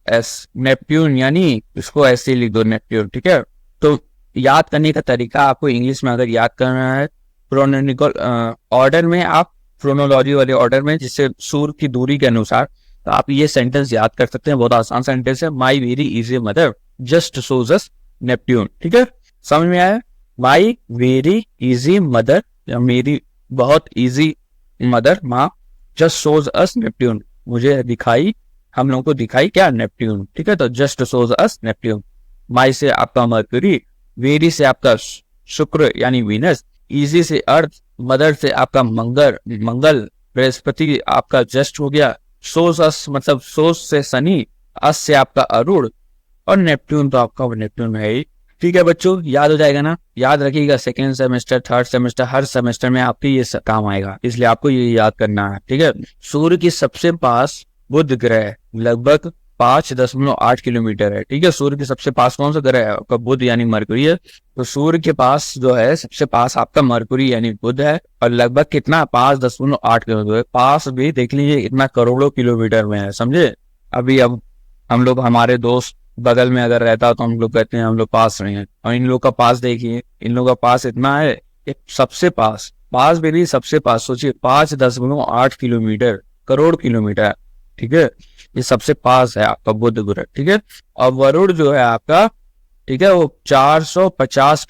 एस, नेपट्यून, यानी इसको ऐसे लिख दो नेपट्यून, ठीक है। तो याद करने का तरीका आपको इंग्लिश में अगर याद करना है क्रोनोलॉजिकल ऑर्डर में, आप क्रोनोलॉजी वाले ऑर्डर में, जिससे सूर्य की दूरी के अनुसार, तो आप ये सेंटेंस याद कर सकते हैं, बहुत आसान सेंटेंस है। My very easy mother just shows us Neptune, ठीक है, समझ में आया। माई वेरी इजी मदर, या मेरी बहुत इजी मदर माँ, जस्ट शोज अस नेपट्यून, मुझे दिखाई, हम लोगों को दिखाई क्या? नेपट्यून, ठीक है। तो जस्ट शोज अस नेपट्यून। माई से आपका मरकरी, वेरी से आपका शुक्र यानी वीनस, इजी से अर्थ, मदर से आपका मंगल, बृहस्पति आपका जस्ट हो गया, सोस अस मतलब सोस से शनि, अस से आपका अरुण, और नेपट्यून तो आपका नेपट्यून है ही, ठीक है बच्चों, याद हो जाएगा ना। याद रखिएगा, सेकेंड सेमेस्टर, थर्ड सेमेस्टर, हर सेमेस्टर में आपके ये काम आएगा, इसलिए आपको ये याद करना है, ठीक है। सूर्य के सबसे पास बुध ग्रह लगभग 5.8 किलोमीटर है, ठीक है। सूर्य के सबसे पास कौन सा ग्रह है? आपका बुध यानी मरकुरी है। तो सूर्य के पास जो है सबसे पास आपका मरकुरी यानी बुध है, और लगभग कितना? 5.8 किलोमीटर। पास भी देख लीजिए इतना करोड़ों किलोमीटर में है, समझे। अभी अब हम लोग, हमारे दोस्त बगल में अगर रहता तो हम लोग कहते हैं हम लोग पास रहे हैं, और इन लोग का पास देखिए, इन लोग का पास इतना है, सबसे पास भी नहीं, सबसे पास, सोचिए 5.8 किलोमीटर, करोड़ किलोमीटर, ठीक है। ये सबसे पास है आपका बुध ग्रह, ठीक है। और वरुण जो है आपका, ठीक है, वो 450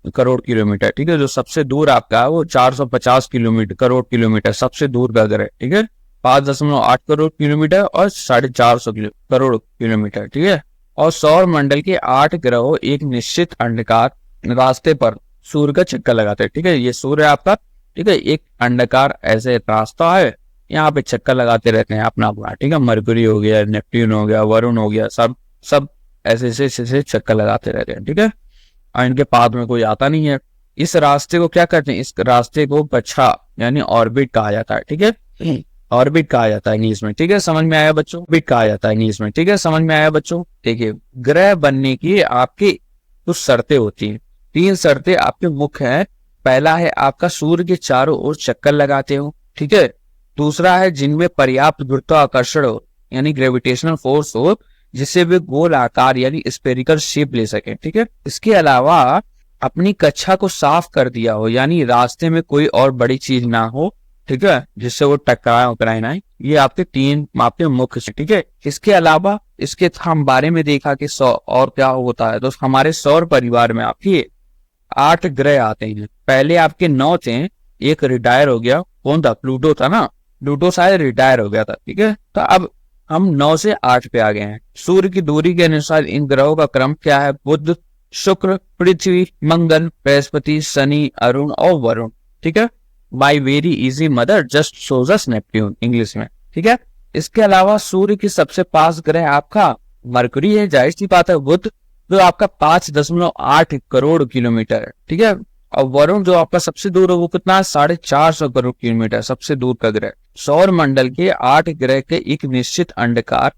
करोड़ किलोमीटर, ठीक है। जो सबसे दूर आपका है वो 450 करोड़ किलोमीटर सबसे दूर का ग्रह, ठीक है। 5.8 करोड़ किलोमीटर और 450 करोड़ किलोमीटर, ठीक है। और सौर मंडल के 8 ग्रहों एक निश्चित अंडाकार रास्ते पर सूर्य का चक्कर लगाते हैं, ठीक है। ये सूर्य आपका, ठीक है, एक अंडाकार ऐसे रास्ता है, यहाँ पे चक्कर लगाते रहते हैं अपना अपना, ठीक है। मरकुरी हो गया, नेपट्यून हो गया, वरुण हो गया, सब ऐसे चक्कर लगाते रहते हैं, ठीक है। और इनके पास में कोई आता नहीं है। इस रास्ते को क्या कहते हैं? इस रास्ते को कक्षा यानी ऑर्बिट कहा जाता है, ठीक है। ऑर्बिट कहा जाता है इंग्लिश में, ठीक है, समझ में आया बच्चों। ऑर्बिट कहा जाता है इंग्लिश में, ठीक है, समझ में आया बच्चों। देखिए, ग्रह बनने की आपकी कुछ शर्तें होती हैं, 3 शर्तें आपके मुख्य हैं। पहला है आपका सूर्य के चारों ओर चक्कर लगाते हो, ठीक है। दूसरा है जिनमें पर्याप्त गुरुत्वाकर्षण हो, यानी ग्रेविटेशनल फोर्स हो, जिससे वे गोल आकार यानी स्फेरिकल शेप ले सके, ठीक है। इसके अलावा अपनी कक्षा को साफ कर दिया हो, यानी रास्ते में कोई और बड़ी चीज ना हो, ठीक है, जिससे वो टकराए ना। ये आपके 3 आपके मुख्य, ठीक है। इसके अलावा इसके हम बारे में देखा कि और क्या होता है, तो हमारे सौर परिवार में आपके 8 ग्रह आते हैं। पहले आपके 9 थे, एक रिटायर हो गया, कौन था? प्लूटो था ना, प्लूटो शायद रिटायर हो गया था, ठीक है। तो अब हम 9 से 8 पे आ गए हैं। सूर्य की दूरी के अनुसार इन ग्रहों का क्रम क्या है? बुध शुक्र, पृथ्वी, मंगल, बृहस्पति, शनि, अरुण और वरुण। ठीक है, my very easy mother just shows us Neptune English में। ठीक है, इसके अलावा सूर्य के सबसे पास ग्रह आपका मरकुरी है, जाहिर सी बात है, बुध जो आपका 5.8 करोड़ किलोमीटर है। ठीक है, और वरुण जो आपका सबसे दूर है वो कितना है, 450 करोड़ किलोमीटर, सबसे दूर का ग्रह। सौर मंडल के 8 ग्रह के एक निश्चित अंडाकार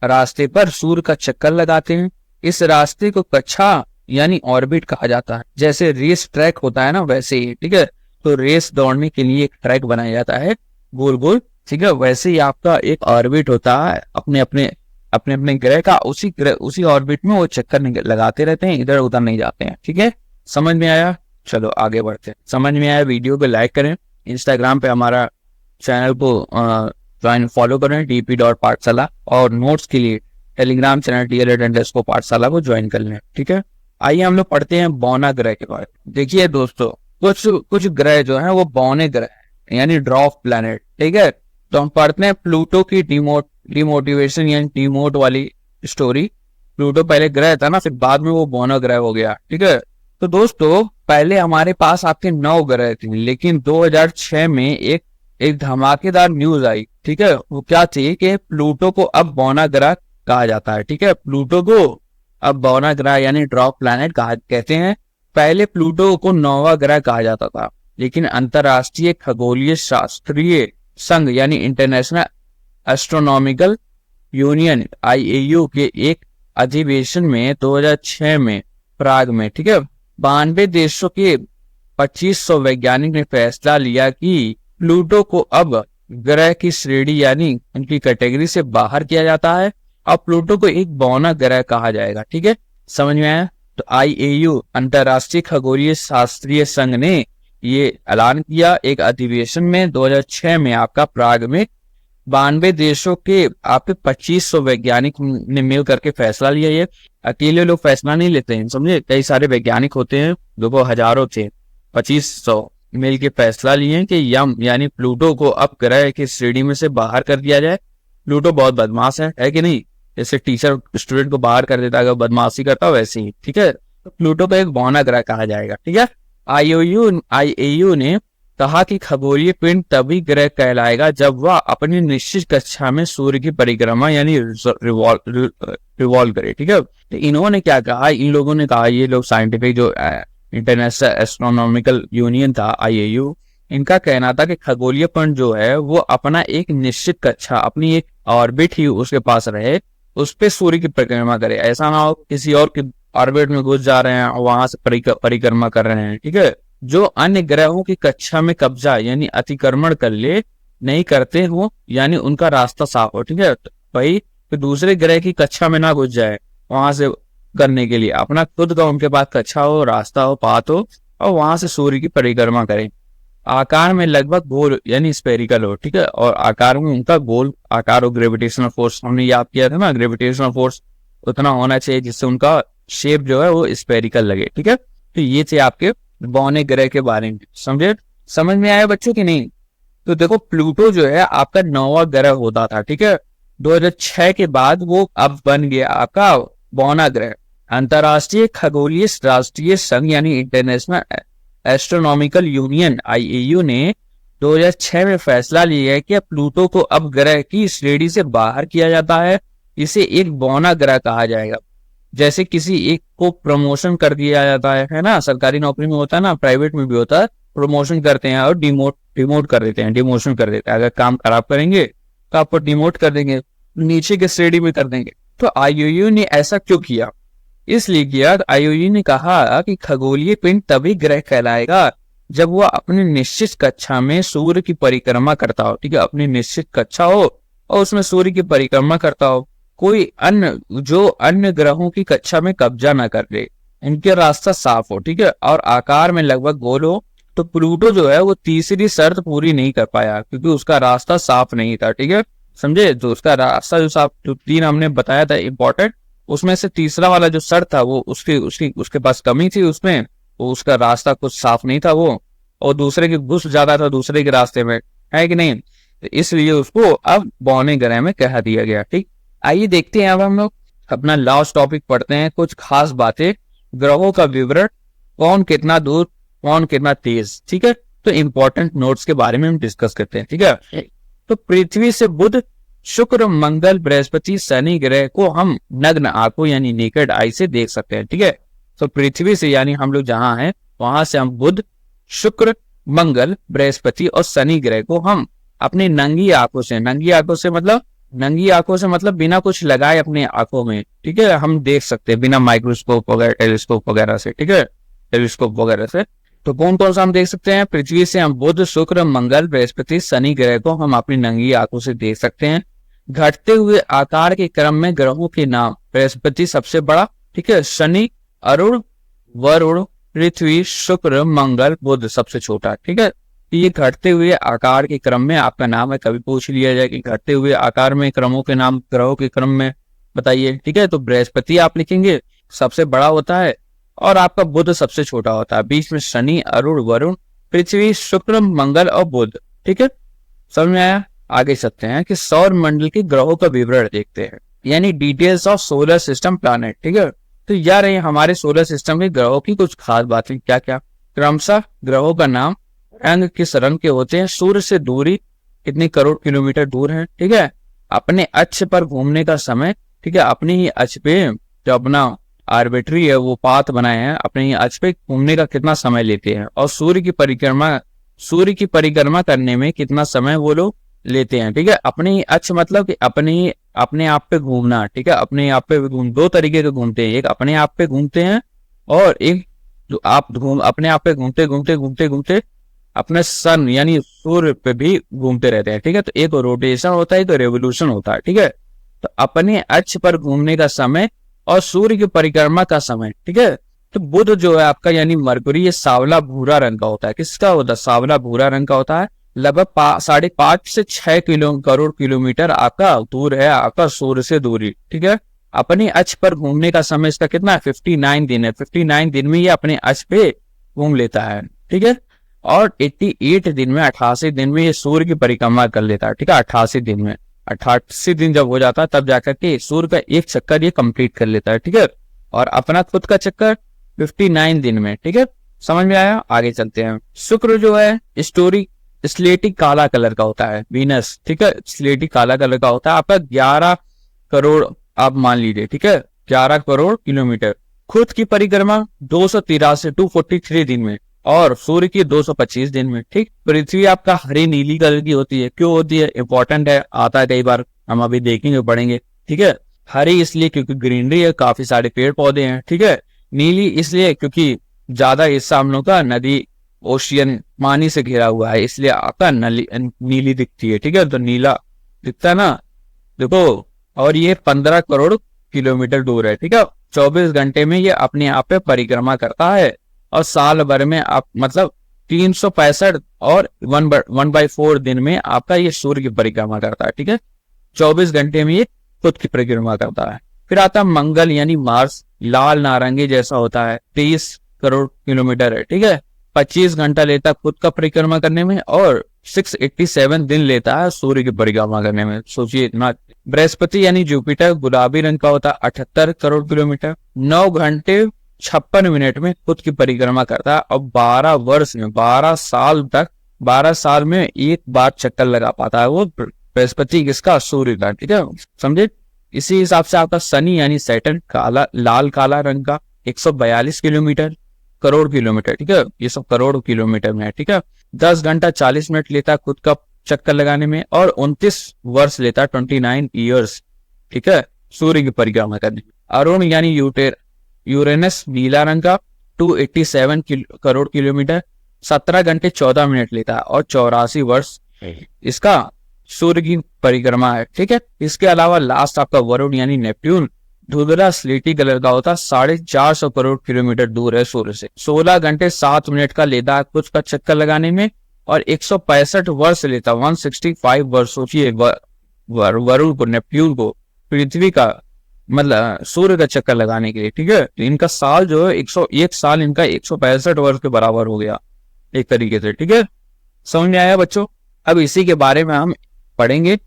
रास्ते पर सूर्य का चक्कर लगाते हैं। इस रास्ते को कक्षा यानी ऑर्बिट कहा जाता है। जैसे रेस ट्रैक होता है ना, वैसे ही। ठीक है, तो रेस दौड़ने के लिए एक ट्रैक बनाया जाता है गोल गोल। ठीक है, वैसे ही आपका एक ऑर्बिट होता है अपने अपने ग्रह का, उसी ऑर्बिट में वो चक्कर लगाते रहते हैं, इधर उधर नहीं जाते हैं। ठीक है, समझ में आया? चलो आगे बढ़ते हैं। समझ में आया? वीडियो को लाइक करें, इंस्टाग्राम पे हमारा चैनल को ज्वाइन फॉलो करें dp.पाठशाला, और नोट्स के लिए टेलीग्राम चैनल DLED_पाठशाला को ज्वाइन कर लें। ठीक है, आइए हम लोग पढ़ते हैं बौना ग्रह के बारे में। देखिए दोस्तों, कुछ ग्रह जो है वो बौने ग्रह है, यानी ड्रॉप प्लैनेट। ठीक है, तो हम पढ़ते हैं प्लूटो की डिमोटिवेशन यानी डिमोट वाली स्टोरी। प्लूटो पहले ग्रह था ना, फिर बाद में वो बौना ग्रह हो गया। ठीक है, तो दोस्तों पहले हमारे पास आपके 9 ग्रह थे, लेकिन 2006 में एक धमाकेदार न्यूज आई। ठीक है, वो क्या थी कि प्लूटो को अब बौना ग्रह कहा जाता है। ठीक है, प्लूटो को अब बौना ग्रह यानी ड्रॉप प्लैनेट कहते हैं। पहले प्लूटो को 9वां ग्रह कहा जाता था, लेकिन अंतरराष्ट्रीय खगोलीय शास्त्रीय संघ यानी इंटरनेशनल एस्ट्रोनॉमिकल यूनियन IAU के एक अधिवेशन में 2006 में प्राग में, ठीक है, 92 देशों के 2500 वैज्ञानिक ने फैसला लिया कि प्लूटो को अब ग्रह की श्रेणी यानी उनकी कैटेगरी से बाहर किया जाता है। अब प्लूटो को एक बौना ग्रह कहा जाएगा। ठीक है, समझ में आया? तो IAU अंतरराष्ट्रीय खगोलीय शास्त्रीय संघ ने ये ऐलान किया एक अधिवेशन में 2006 में आपका प्राग में। 92 देशों के आपके 2500 वैज्ञानिक ने मिल करके फैसला लिया। ये अकेले लोग फैसला नहीं लेते हैं, समझे, कई सारे वैज्ञानिक होते हैं, देखो हजारों थे, 2500 मिल के फैसला लिए कि यम यानी प्लूटो को अब ग्रह की श्रेणी में से बाहर कर दिया जाए। प्लूटो बहुत बदमाश है कि नहीं? जैसे टीचर स्टूडेंट को बाहर कर देता है, अगर बदमाशी करता वैसे ही। ठीक है, तो प्लूटो को एक बौना ग्रह कहा जाएगा। ठीक है, IAU ने कहा कि खगोलीय पिंड तभी ग्रह कहलाएगा जब वह अपनी निश्चित कक्षा में सूर्य की परिक्रमा यानी रिवॉल्व करे। ठीक है, तो इन्होंने क्या कहा, इन लोगों ने कहा, ये लोग साइंटिफिक जो इंटरनेशनल एस्ट्रोनॉमिकल यूनियन था IAU, इनका कहना था कि खगोलीय पिंड जो है वो अपना एक निश्चित कक्षा, अपनी एक ऑर्बिट ही उसके पास रहे, उस पे सूर्य की परिक्रमा करे। ऐसा ना हो किसी और के ऑर्बिट में घुस जा रहे हैं और वहां से परिक्रमा कर रहे हैं। ठीक है, जो अन्य ग्रहों की कक्षा में कब्जा यानी अतिक्रमण कर ले नहीं करते हो, यानी उनका रास्ता साफ हो। ठीक है, तो भाई फिर दूसरे ग्रह की कक्षा में ना घुस जाए, वहां से करने के लिए अपना खुद का उनके पास कक्षा हो, रास्ता हो, पाथ हो, और वहां से सूर्य की परिक्रमा करें। आकार में लगभग गोल यानी स्पेरिकल हो। ठीक है, और आकार में उनका गोल आकार हो। ग्रेविटेशनल फोर्स हमने याद किया था ना, ग्रेविटेशनल फोर्स उतना होना चाहिए जिससे उनका शेप जो है वो स्पेरिकल लगे। ठीक है, तो ये थे आपके बौने ग्रह के बारे में। समझ में आया बच्चों की नहीं? तो देखो प्लूटो जो है आपका 9वां ग्रह होता था। ठीक है, 2006 के बाद वो अब बन गया आपका बौना ग्रह। अंतरराष्ट्रीय खगोलीय राष्ट्रीय संघ यानी इंटरनेशनल एस्ट्रोनॉमिकल यूनियन IAU ने 2006 में फैसला लिया है कि प्लूटो को अब ग्रह की श्रेणी से बाहर किया जाता है। इसे एक बौना ग्रह कहा जाएगा। जैसे किसी एक को प्रमोशन कर दिया जाता है ना, सरकारी नौकरी में होता है ना, प्राइवेट में भी होता है, प्रमोशन करते हैं और डिमोट कर देते हैं, डिमोशन कर देते हैं। अगर काम खराब करेंगे तो आपको डिमोट कर देंगे, नीचे के श्रेणी में कर देंगे। तो IAU ने ऐसा क्यों किया? इसलिए किया, IAU ने कहा कि खगोलीय पिंड तभी ग्रह कहलाएगा जब वह अपनी निश्चित कक्षा में सूर्य की परिक्रमा करता हो। ठीक है, अपनी निश्चित कक्षा हो और उसमें सूर्य की परिक्रमा करता हो, कोई अन्य ग्रहों की कक्षा में कब्जा न कर ले, इनके रास्ता साफ हो। ठीक है, और आकार में लगभग गोल हो। तो प्लूटो जो है वो तीसरी शर्त पूरी नहीं कर पाया क्योंकि उसका रास्ता साफ नहीं था। ठीक है, समझे? तो उसका रास्ता जो साफ, जो 3 हमने बताया था इंपॉर्टेंट, उसमें से तीसरा वाला जो शर्त था वो उसके पास कमी थी, उसमें वो उसका रास्ता कुछ साफ नहीं था वो, और दूसरे के घुस ज्यादा था दूसरे के रास्ते में, है कि नहीं? तो इसलिए उसको अब बौने ग्रह में कह दिया गया। ठीक, आइए देखते हैं अब हम लोग अपना लास्ट टॉपिक पढ़ते हैं, कुछ खास बातें ग्रहों का विवरण, कौन कितना दूर, कौन कितना तेज। ठीक है, तो इंपॉर्टेंट नोट्स के बारे में हम डिस्कस करते हैं। ठीक है, तो पृथ्वी से बुध, शुक्र, मंगल, बृहस्पति, शनि ग्रह को हम नग्न आंखों यानी नेकेड आई से देख सकते हैं। ठीक है, तो पृथ्वी से यानी हम लोग जहां हैं वहां से हम बुध, शुक्र, मंगल, बृहस्पति और शनि ग्रह को हम अपनी नंगी आंखों से, नंगी आंखों से मतलब बिना कुछ लगाए अपने आंखों में, ठीक है, हम देख सकते हैं बिना माइक्रोस्कोप वगैरह, टेलीस्कोप वगैरह से। ठीक है, टेलीस्कोप वगैरह से। तो कौन कौन सा हम देख सकते हैं? पृथ्वी से हम बुध, शुक्र, मंगल, बृहस्पति, शनि ग्रह को हम अपनी नंगी आंखों से देख सकते हैं। घटते हुए आकार के क्रम में ग्रहों के नाम, बृहस्पति सबसे बड़ा, ठीक है, शनि, अरुण, वरुण, पृथ्वी, शुक्र, मंगल, बुध सबसे छोटा। ठीक है, ये घटते हुए आकार के क्रम में आपका नाम है। कभी पूछ लिया जाए कि घटते हुए आकार में क्रमों के नाम ग्रहों के क्रम में बताइए। ठीक है, तो बृहस्पति आप लिखेंगे सबसे बड़ा होता है और आपका बुध सबसे छोटा होता है। बीच में शनि, अरुण, वरुण, पृथ्वी, शुक्र, मंगल और बुध। ठीक है, समझ में आया? आगे चलते हैं कि सौर मंडल के ग्रहों का विवरण देखते हैं, यानी details of solar system planet. ठीक है, तो यह रही हमारे सोलर सिस्टम के ग्रहों की कुछ खास बातें। क्या क्या? क्रमशः ग्रहों का नाम, रंग किस रंग के होते हैं, सूर्य से दूरी कितनी करोड़ किलोमीटर दूर है। ठीक है, अपने अक्ष पर घूमने का समय, ठीक है, अपने ही अक्ष पे जो अपना आर्बिट्री है वो पाथ बनाए हैं, अपने ही अक्ष पे घूमने का कितना समय लेते हैं, और सूर्य की परिक्रमा करने में कितना समय वो लोग लेते हैं। ठीक है, अपने ही अक्ष मतलब कि अपने आप पे घूमना। ठीक है, अपने आप पे दो तरीके के घूमते हैं, एक अपने आप पे घूमते हैं और एक जो आप अपने आप पे घूमते घूमते अपने सन यानी सूर्य पे भी घूमते रहते हैं। ठीक है, तो एक रोटेशन होता है, एक रेवोल्यूशन होता है। ठीक है, तो अपने अक्ष पर घूमने का समय और सूर्य की परिक्रमा का समय। ठीक है, तो बुध जो है आपका यानी मरकुरी, ये सावला भूरा रंग का होता है। किसका होता है? सावला भूरा रंग का होता है। लगभग 5.5 से 6 करोड़ किलोमीटर आपका दूर है आपका सूर्य से दूरी। ठीक है, अपने अक्ष पर घूमने का समय इसका कितना है? 59 दिन है। 59 दिन में ये अपने अक्ष पे घूम लेता है। ठीक है, और 88 दिन में ये सूर्य की परिक्रमा कर लेता है। ठीक है, 88 दिन जब हो जाता है तब जाकर के सूर्य का एक चक्कर ये कंप्लीट कर लेता है। ठीक है, और अपना खुद का चक्कर 59 दिन में। ठीक है, समझ में आया? आगे चलते हैं। शुक्र जो है स्लेटी काला कलर का होता है। वीनस, ठीक है, स्लेटी काला कलर का होता है। आपका 11 करोड़ आप मान लीजिए। ठीक है, 11 करोड़ किलोमीटर। खुद की परिक्रमा 243 दिन में और सूर्य की 225 दिन में। ठीक, पृथ्वी आपका हरी नीली कलर की होती है। क्यों होती है? इंपॉर्टेंट है, आता है कई बार, हम अभी देखेंगे, पढ़ेंगे। ठीक है, हरी इसलिए क्योंकि ग्रीनरी है, काफी सारे पेड़ पौधे हैं। ठीक है, नीली इसलिए क्योंकि ज्यादा हिस्सा हम लोग का नदी, ओशियन, पानी से घिरा हुआ है, इसलिए आपका नीली दिखती है। ठीक है, तो नीला दिखता है ना, देखो। और ये 15 करोड़ किलोमीटर दूर है। ठीक है, 24 घंटे में ये अपने आप पे परिक्रमा करता है और साल भर में आप मतलब 365 और 1/4 दिन में आपका ये सूर्य की परिक्रमा करता है। ठीक है, 24 घंटे में ये खुद की परिक्रमा करता है। फिर आता है मंगल यानी मार्स, लाल नारंगी जैसा होता है, 23 करोड़ किलोमीटर है। ठीक है, 25 घंटा लेता है खुद का परिक्रमा करने में और 687 दिन लेता है सूर्य की परिक्रमा करने में। सोचिए इतना। बृहस्पति यानी जुपिटर, गुलाबी रंग का होता है, 78 करोड़ किलोमीटर, 9 घंटे 56 मिनट में खुद की परिक्रमा करता है और 12 साल में एक बार चक्कर लगा पाता है वो बृहस्पति, किसका? सूर्य का। ठीक है, समझे? इसी हिसाब से आपका शनि यानी सैटर्न, लाल काला रंग का, 142 करोड़ किलोमीटर। ठीक है, ये सब करोड़ किलोमीटर में है। ठीक है, 10 घंटा 40 मिनट लेता है खुद का चक्कर लगाने में और 29 वर्ष लेता है, 29 ईयर्स। ठीक है, सूर्य की परिक्रमा करने में। अरुण यानी यूरेनस, नीला रंग का, 287 करोड़ किलोमीटर, 17 घंटे 14 मिनट लेता है और 84 वर्ष इसका सूर्य की परिक्रमा है। ठीक है, इसके अलावा लास्ट आपका वरुण यानी नेपट्यून, धुंधला स्लेटी कलर का होता है, 450 करोड़ किलोमीटर दूर है सूर्य से, 16 घंटे 7 मिनट का लेता है खुद का चक्कर लगाने में और 165 वर्ष लेता, 165 वर्ष। सोचिए वरुण को, नेपट्यून को, पृथ्वी का मतलब सूर्य का चक्कर लगाने के लिए। ठीक है, तो इनका साल जो है 101 साल इनका 165 वर्ष के बराबर हो गया एक तरीके से। ठीक है, समझ में आया बच्चों? अब इसी के बारे में हम पढ़ेंगे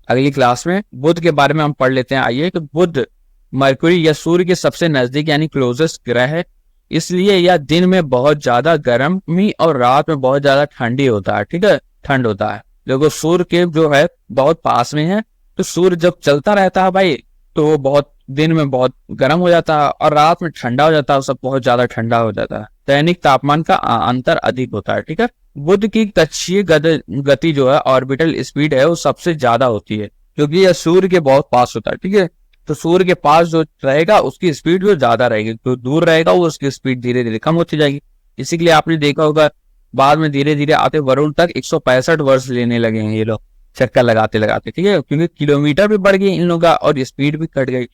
अगली क्लास में। बुध के बारे में हम पढ़ लेते हैं। आइए कि बुध मरकुरी या सूर्य के सबसे नजदीक यानी क्लोजेस्ट ग्रह है इसलिए यह दिन में बहुत ज्यादा गर्मी और रात में बहुत ज्यादा ठंडी होता है, ठीक है, ठंड होता है। देखो सूर्य के जो है बहुत पास में है, तो सूर्य जब चलता रहता है भाई तो वो बहुत दिन में बहुत गर्म हो जाता है और रात में ठंडा हो जाता है, सब बहुत ज्यादा ठंडा हो जाता है। दैनिक तापमान का अंतर अधिक होता है, ठीक है। बुध की कक्षीय गति जो है, ऑर्बिटल स्पीड है, वो सबसे ज्यादा होती है क्योंकि यह सूर्य के बहुत पास होता है, ठीक है। तो सूर्य के पास जो रहेगा उसकी स्पीड जो ज्यादा रहेगी, जो दूर रहेगा वो उसकी स्पीड धीरे धीरे कम होती जाएगी। इसी के लिए आपने देखा होगा बाद में धीरे धीरे आते वरुण तक 165 वर्ष लेने लगे हैं ये लोग, चक्कर लगाते लगाते, ठीक है, क्योंकि किलोमीटर भी बढ़ गई इन लोगों का और स्पीड भी कट गई,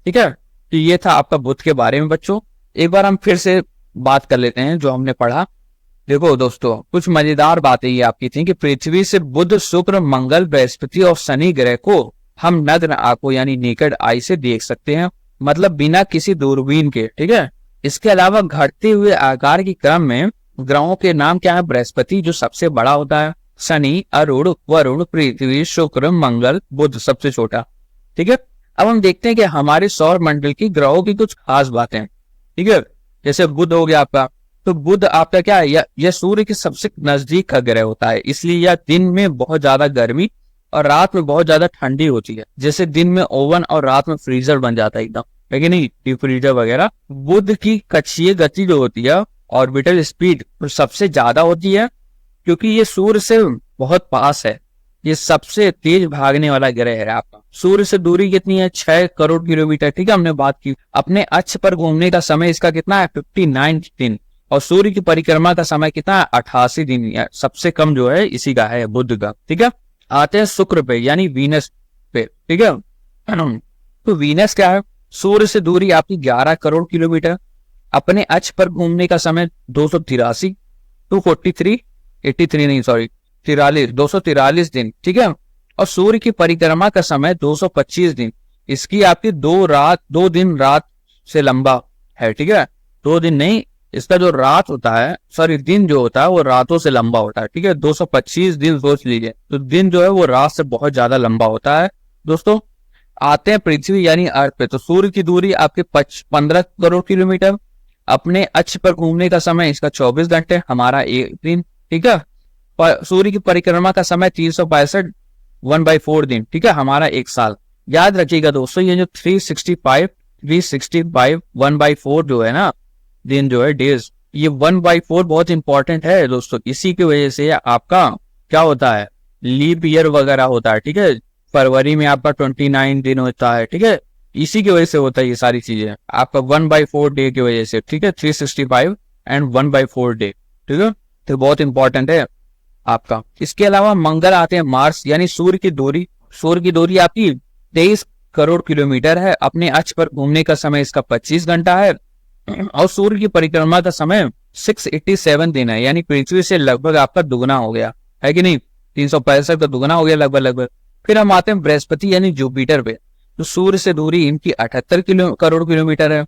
ठीक है। तो ये था आपका बुध के बारे में बच्चों। एक बार हम फिर से बात कर लेते हैं जो हमने पढ़ा। देखो दोस्तों, कुछ मजेदार बातें ये आपकी थी कि पृथ्वी से बुध, शुक्र, मंगल, बृहस्पति और शनि ग्रह को हम नग्न आंखों यानी नेकेड आई से देख सकते हैं, मतलब बिना किसी दूरबीन के, ठीक है। इसके अलावा घटते हुए आकार के क्रम में ग्रहों के नाम क्या है? बृहस्पति जो सबसे बड़ा होता है, शनि, अरुण, वरुण, पृथ्वी, शुक्र, मंगल, बुध सबसे छोटा, ठीक है। अब हम देखते हैं कि हमारे सौर मंडल की ग्रहों की कुछ खास बातें, ठीक है। जैसे बुध हो गया आपका, तो बुध आपका क्या है? यह सूर्य के सबसे नजदीक का ग्रह होता है, इसलिए यह दिन में बहुत ज्यादा गर्मी और रात में बहुत ज्यादा ठंडी होती है। जैसे दिन में ओवन और रात में फ्रीजर बन जाता है एकदम, है कि नहीं, डीप फ्रीजर वगैरह। बुध की कक्षीय गति जो होती है, ऑर्बिटल स्पीड, सबसे ज्यादा होती है क्योंकि ये सूर्य से बहुत पास है। ये सबसे तेज भागने वाला ग्रह है आपका। सूर्य से दूरी कितनी है? 6 करोड़ किलोमीटर, ठीक है, हमने बात की। अपने अक्ष पर घूमने का समय इसका कितना है? 59 दिन। और सूर्य की परिक्रमा का समय कितना है? 88 दिन। सबसे कम जो है इसी का है, बुध का, ठीक है। आते हैं शुक्र पे यानी वीनस पे, ठीक है। तो वीनस क्या है? सूर्य से दूरी आपकी 11 करोड़ किलोमीटर। अपने अक्ष पर घूमने का समय 243 243 दिन, ठीक है। और सूर्य की परिक्रमा का समय 225 दिन। इसकी आपकी 2 दिन रात से लंबा है, ठीक है। 2 दिन नहीं, इसका जो रात होता है, सॉरी दिन जो होता है वो रातों से लंबा होता है, ठीक है। 225 दिन सोच लीजिए, तो दिन जो है वो रात से बहुत ज्यादा लंबा होता है दोस्तों। आते हैं पृथ्वी यानी अर्थ पे, तो सूर्य की दूरी आपके 15 करोड़ किलोमीटर। अपने अक्ष पर घूमने का समय इसका 24 घंटे, हमारा एक दिन, ठीक है। सूर्य की परिक्रमा का समय 365 1/4 दिन, ठीक है, हमारा एक साल। याद रखिएगा दोस्तों, ये जो 365 1/4 जो है ना दिन जो है डेज, ये 1/4 बहुत इंपॉर्टेंट है दोस्तों। इसी की वजह से आपका क्या होता है? लीप ईयर वगैरह होता है, ठीक है। फरवरी में आपका 29 दिन होता है, ठीक है। इसी की वजह से होता है ये सारी चीजें, आपका 1/4 डे की वजह से, ठीक है। 365 एंड 1/4 डे, ठीक है, तो बहुत इंपॉर्टेंट है आपका। इसके अलावा मंगल आते हैं मार्स यानी सूर्य की दूरी। सूर्य की दूरी आपकी 23 करोड़ किलोमीटर है। अपने अक्ष पर घूमने का समय इसका 25 घंटा है और सूर्य की परिक्रमा का समय 687 दिन है, यानी पृथ्वी से लगभग आपका दुगना हो गया, है कि नहीं? 365 का दुगना हो गया लगभग। फिर हम आते हैं बृहस्पति यानी जुपिटर पे, तो सूर्य से दूरी इनकी 78 करोड़ किलोमीटर है।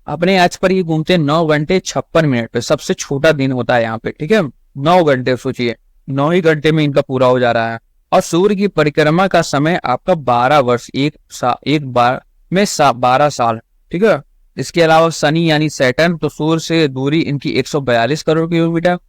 अपने अक्ष पर ये घूमते हैं 9 घंटे 56 मिनट पे, सबसे छोटा दिन होता है यहाँ पे, ठीक है। 9 घंटे, सोचिए 9 ही घंटे में इनका पूरा हो जा रहा है। और सूर्य की परिक्रमा का समय आपका 12 वर्ष, एक बार में 12 साल, ठीक है। इसके अलावा शनि यानी सैटर्न, तो सूर्य से दूरी इनकी 142 करोड़ किलोमीटर।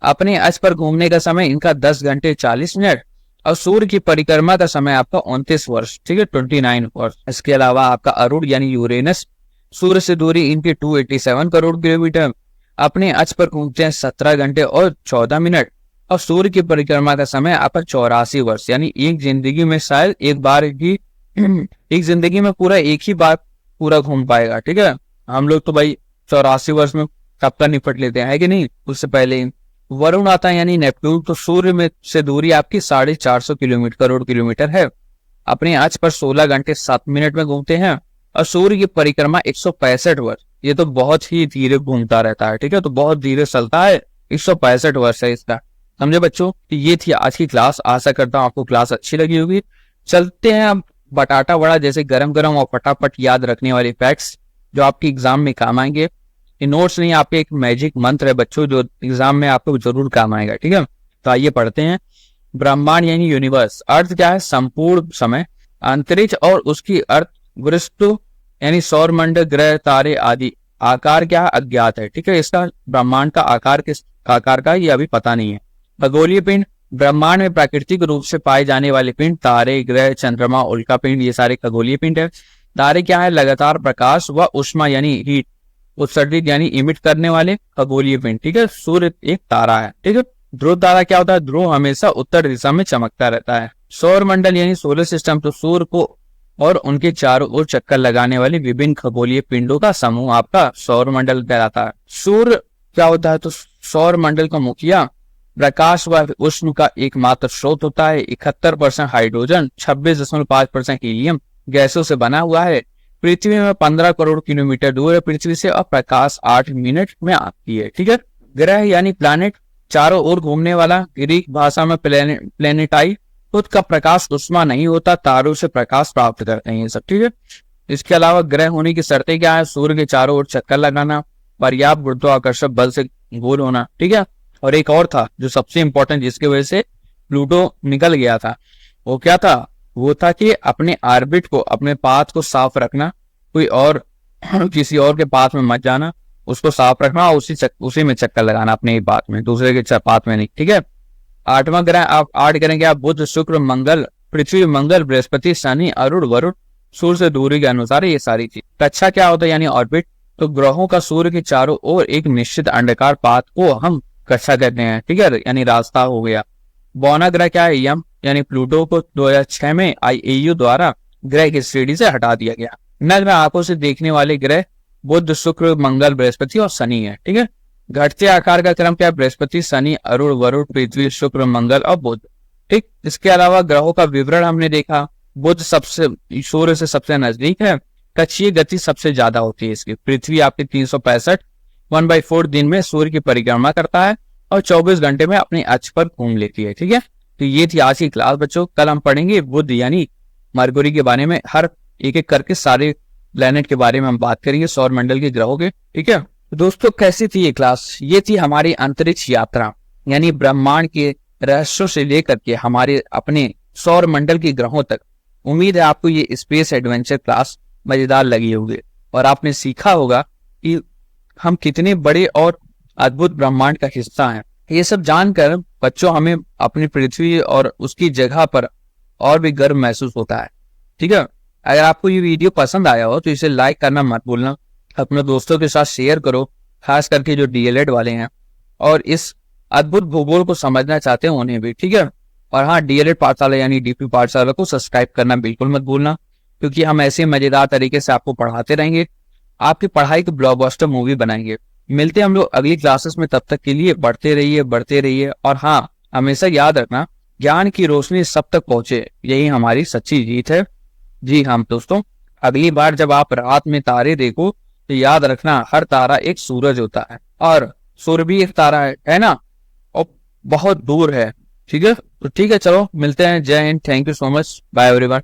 अपने अक्ष पर घूमने का समय इनका 10 घंटे 40 मिनट और सूर्य की परिक्रमा का समय आपका 29 वर्ष, ठीक है, 29 वर्ष। इसके अलावा आपका अरुण यानी यूरेनस, सूर्य से दूरी इनकी 287 करोड़ किलोमीटर। अपने अक्ष पर घूमते हैं 17 घंटे और 14 मिनट और सूर्य की परिक्रमा का समय आपका 84 वर्ष, यानी एक जिंदगी में शायद एक बार ही एक जिंदगी में पूरा एक ही बार पूरा घूम पाएगा, ठीक है। हम लोग तो भाई 84 वर्ष में कब का निपट लेते हैं, है कि नहीं, उससे पहले ही। वरुण आता है यानी नेपट्टून, तो सूर्य में से दूरी आपकी 450 करोड़ किलोमीटर है। अपने अक्ष पर 16 घंटे 7 मिनट में घूमते हैं और सूर्य की परिक्रमा 165 वर्ष, ये तो बहुत ही धीरे घूमता रहता है, ठीक है, तो बहुत धीरे चलता है। 165 वर्ष है इसका, समझे बच्चों। ये थी आज की क्लास, आशा करता हूँ आपको क्लास अच्छी लगी होगी। चलते हैं अब बटाटा वड़ा जैसे गरम गरम और फटाफट याद रखने वाले फैक्ट्स जो आपके एग्जाम में काम आएंगे। ये नोट्स नहीं, आपके एक मैजिक मंत्र है बच्चों जो एग्जाम में आपको जरूर काम आएगा, ठीक है। तो आइए पढ़ते हैं। ब्रह्मांड यानी यूनिवर्स, अर्थ क्या है? संपूर्ण समय। अंतरिक्ष और उसकी अर्थ वस्तु यानी सौर मंडल, ग्रह, तारे आदि। आकार क्या है अज्ञात है, ठीक है। इसका ब्रह्मांड का आकार किस आकार का ये अभी पता नहीं है। खगोलीय पिंड, ब्रह्मांड में प्राकृतिक रूप से पाए जाने वाले पिंड तारे, ग्रह, चंद्रमा, उल्का पिंड, ये सारे खगोलीय पिंड है। तारे क्या है, लगातार प्रकाश व ऊष्मा यानी हीट उत्सर्जित यानी इमिट करने वाले खगोलीय पिंड, ठीक है। सूर्य एक तारा है, ठीक है। ध्रुव तारा क्या होता है, ध्रुव हमेशा उत्तर दिशा में चमकता रहता है। सौर मंडल यानी सोलर सिस्टम, तो सूर्य को और उनके चारों ओर चक्कर लगाने वाले विभिन्न खगोलीय पिंडों का समूह आपका सौर मंडल कहलाता है। सूर्य क्या होता है, तो सौर मंडल का मुखिया प्रकाश व उष्ण का एकमात्र स्रोत होता है। 71% हाइड्रोजन, 26.5% हीलियम गैसों से बना हुआ है। पृथ्वी में 15 करोड़ किलोमीटर दूर है पृथ्वी से, और प्रकाश 8 मिनट में आती है, ठीक है। ग्रह यानी प्लैनेट, चारों ओर घूमने वाला, ग्रीक भाषा में प्लेनेटाई। खुद का प्रकाश उष्मा नहीं होता, तारों से प्रकाश प्राप्त करते हैं ये सब, ठीक है। इसके अलावा ग्रह होने की शर्तें क्या है, सूर्य के चारों ओर चक्कर लगाना, पर्याप्त गुरुत्वाकर्षण बल से गोल होना, ठीक है। और एक और था जो सबसे इंपॉर्टेंट, जिसकी वजह से प्लूटो निकल गया था, वो क्या था, वो था कि अपने ऑर्बिट को, अपने पाथ को साफ रखना, कोई और किसी और के पाथ में मत जाना, उसको साफ रखना और उसी में चक्कर लगाना अपने पाथ में, दूसरे के पाथ में नहीं, ठीक है। 8वां ग्रह आप 8 करेंगे आप बुध, शुक्र, मंगल, पृथ्वी, मंगल, बृहस्पति, शनि, अरुण, वरुण, सूर्य से दूरी के अनुसार ये सारी चीज। कक्षा क्या होता है यानी ऑर्बिट, तो ग्रहों का सूर्य के चारों ओर एक निश्चित अंडाकार पाथ को हम कक्षा कहते हैं, ठीक है, यानी रास्ता हो गया। बौना ग्रह क्या है, यम यानी प्लूटो को 2006 में IAU द्वारा ग्रह की श्रेणी से हटा दिया गया। नग्न आंखों से देखने वाले ग्रह बुध, शुक्र, मंगल, बृहस्पति और शनि है, ठीक है। घटते आकार का क्रम क्या है, बृहस्पति, शनि, अरुण, वरुण, पृथ्वी, शुक्र, मंगल और बुध, ठीक। इसके अलावा ग्रहों का विवरण हमने देखा, बुध सबसे सूर्य से सबसे नजदीक है, कक्षीय गति सबसे ज्यादा होती है इसकी। पृथ्वी आपके 365 1/4 दिन में सूर्य की परिक्रमा करता है और 24 घंटे में अपने अक्ष पर घूम लेती है, ठीक है। तो ये थी आज की क्लास बच्चों। कल हम पढ़ेंगे बुध यानी मरकुरी के बारे में, हर एक एक करके सारे प्लेनेट के बारे में हम बात करेंगे, सौर मंडल के ग्रहों के, ठीक है। तो दोस्तों कैसी थी ये क्लास, ये थी हमारी अंतरिक्ष यात्रा, यानी ब्रह्मांड के रहस्यों से लेकर के हमारे अपने सौर मंडल के ग्रहों तक। उम्मीद है आपको ये स्पेस एडवेंचर क्लास मजेदार लगी होगी और आपने सीखा होगा कि हम कितने बड़े और अद्भुत ब्रह्मांड का हिस्सा हैं। ये सब जानकर बच्चों हमें अपनी पृथ्वी और उसकी जगह पर और भी गर्व महसूस होता है, ठीक है। अगर आपको ये वीडियो पसंद आया हो तो इसे लाइक करना मत भूलना, अपने दोस्तों के साथ शेयर करो, खास करके जो DLED वाले हैं और इस अद्भुत भूगोल को समझना चाहते हैं उन्हें भी, ठीक है। और हाँ, DLED पाठशाला यानी DP पाठशाला को सब्सक्राइब करना बिल्कुल मत भूलना, क्योंकि हम ऐसे मजेदार तरीके से आपको पढ़ाते रहेंगे, आपकी पढ़ाई की ब्लॉकबस्टर मूवी बनाएंगे। मिलते हैं हम लोग अगली क्लासेस में, तब तक के लिए बढ़ते रहिए और हाँ, हमेशा याद रखना, ज्ञान की रोशनी सब तक पहुंचे, यही हमारी सच्ची जीत है। जी हाँ दोस्तों, अगली बार जब आप रात में तारे देखो तो याद रखना हर तारा एक सूरज होता है और सूर्य भी एक तारा है ना, और बहुत दूर है, ठीक है। तो ठीक है, चलो मिलते हैं। जय हिंद, thank you so much, bye everyone.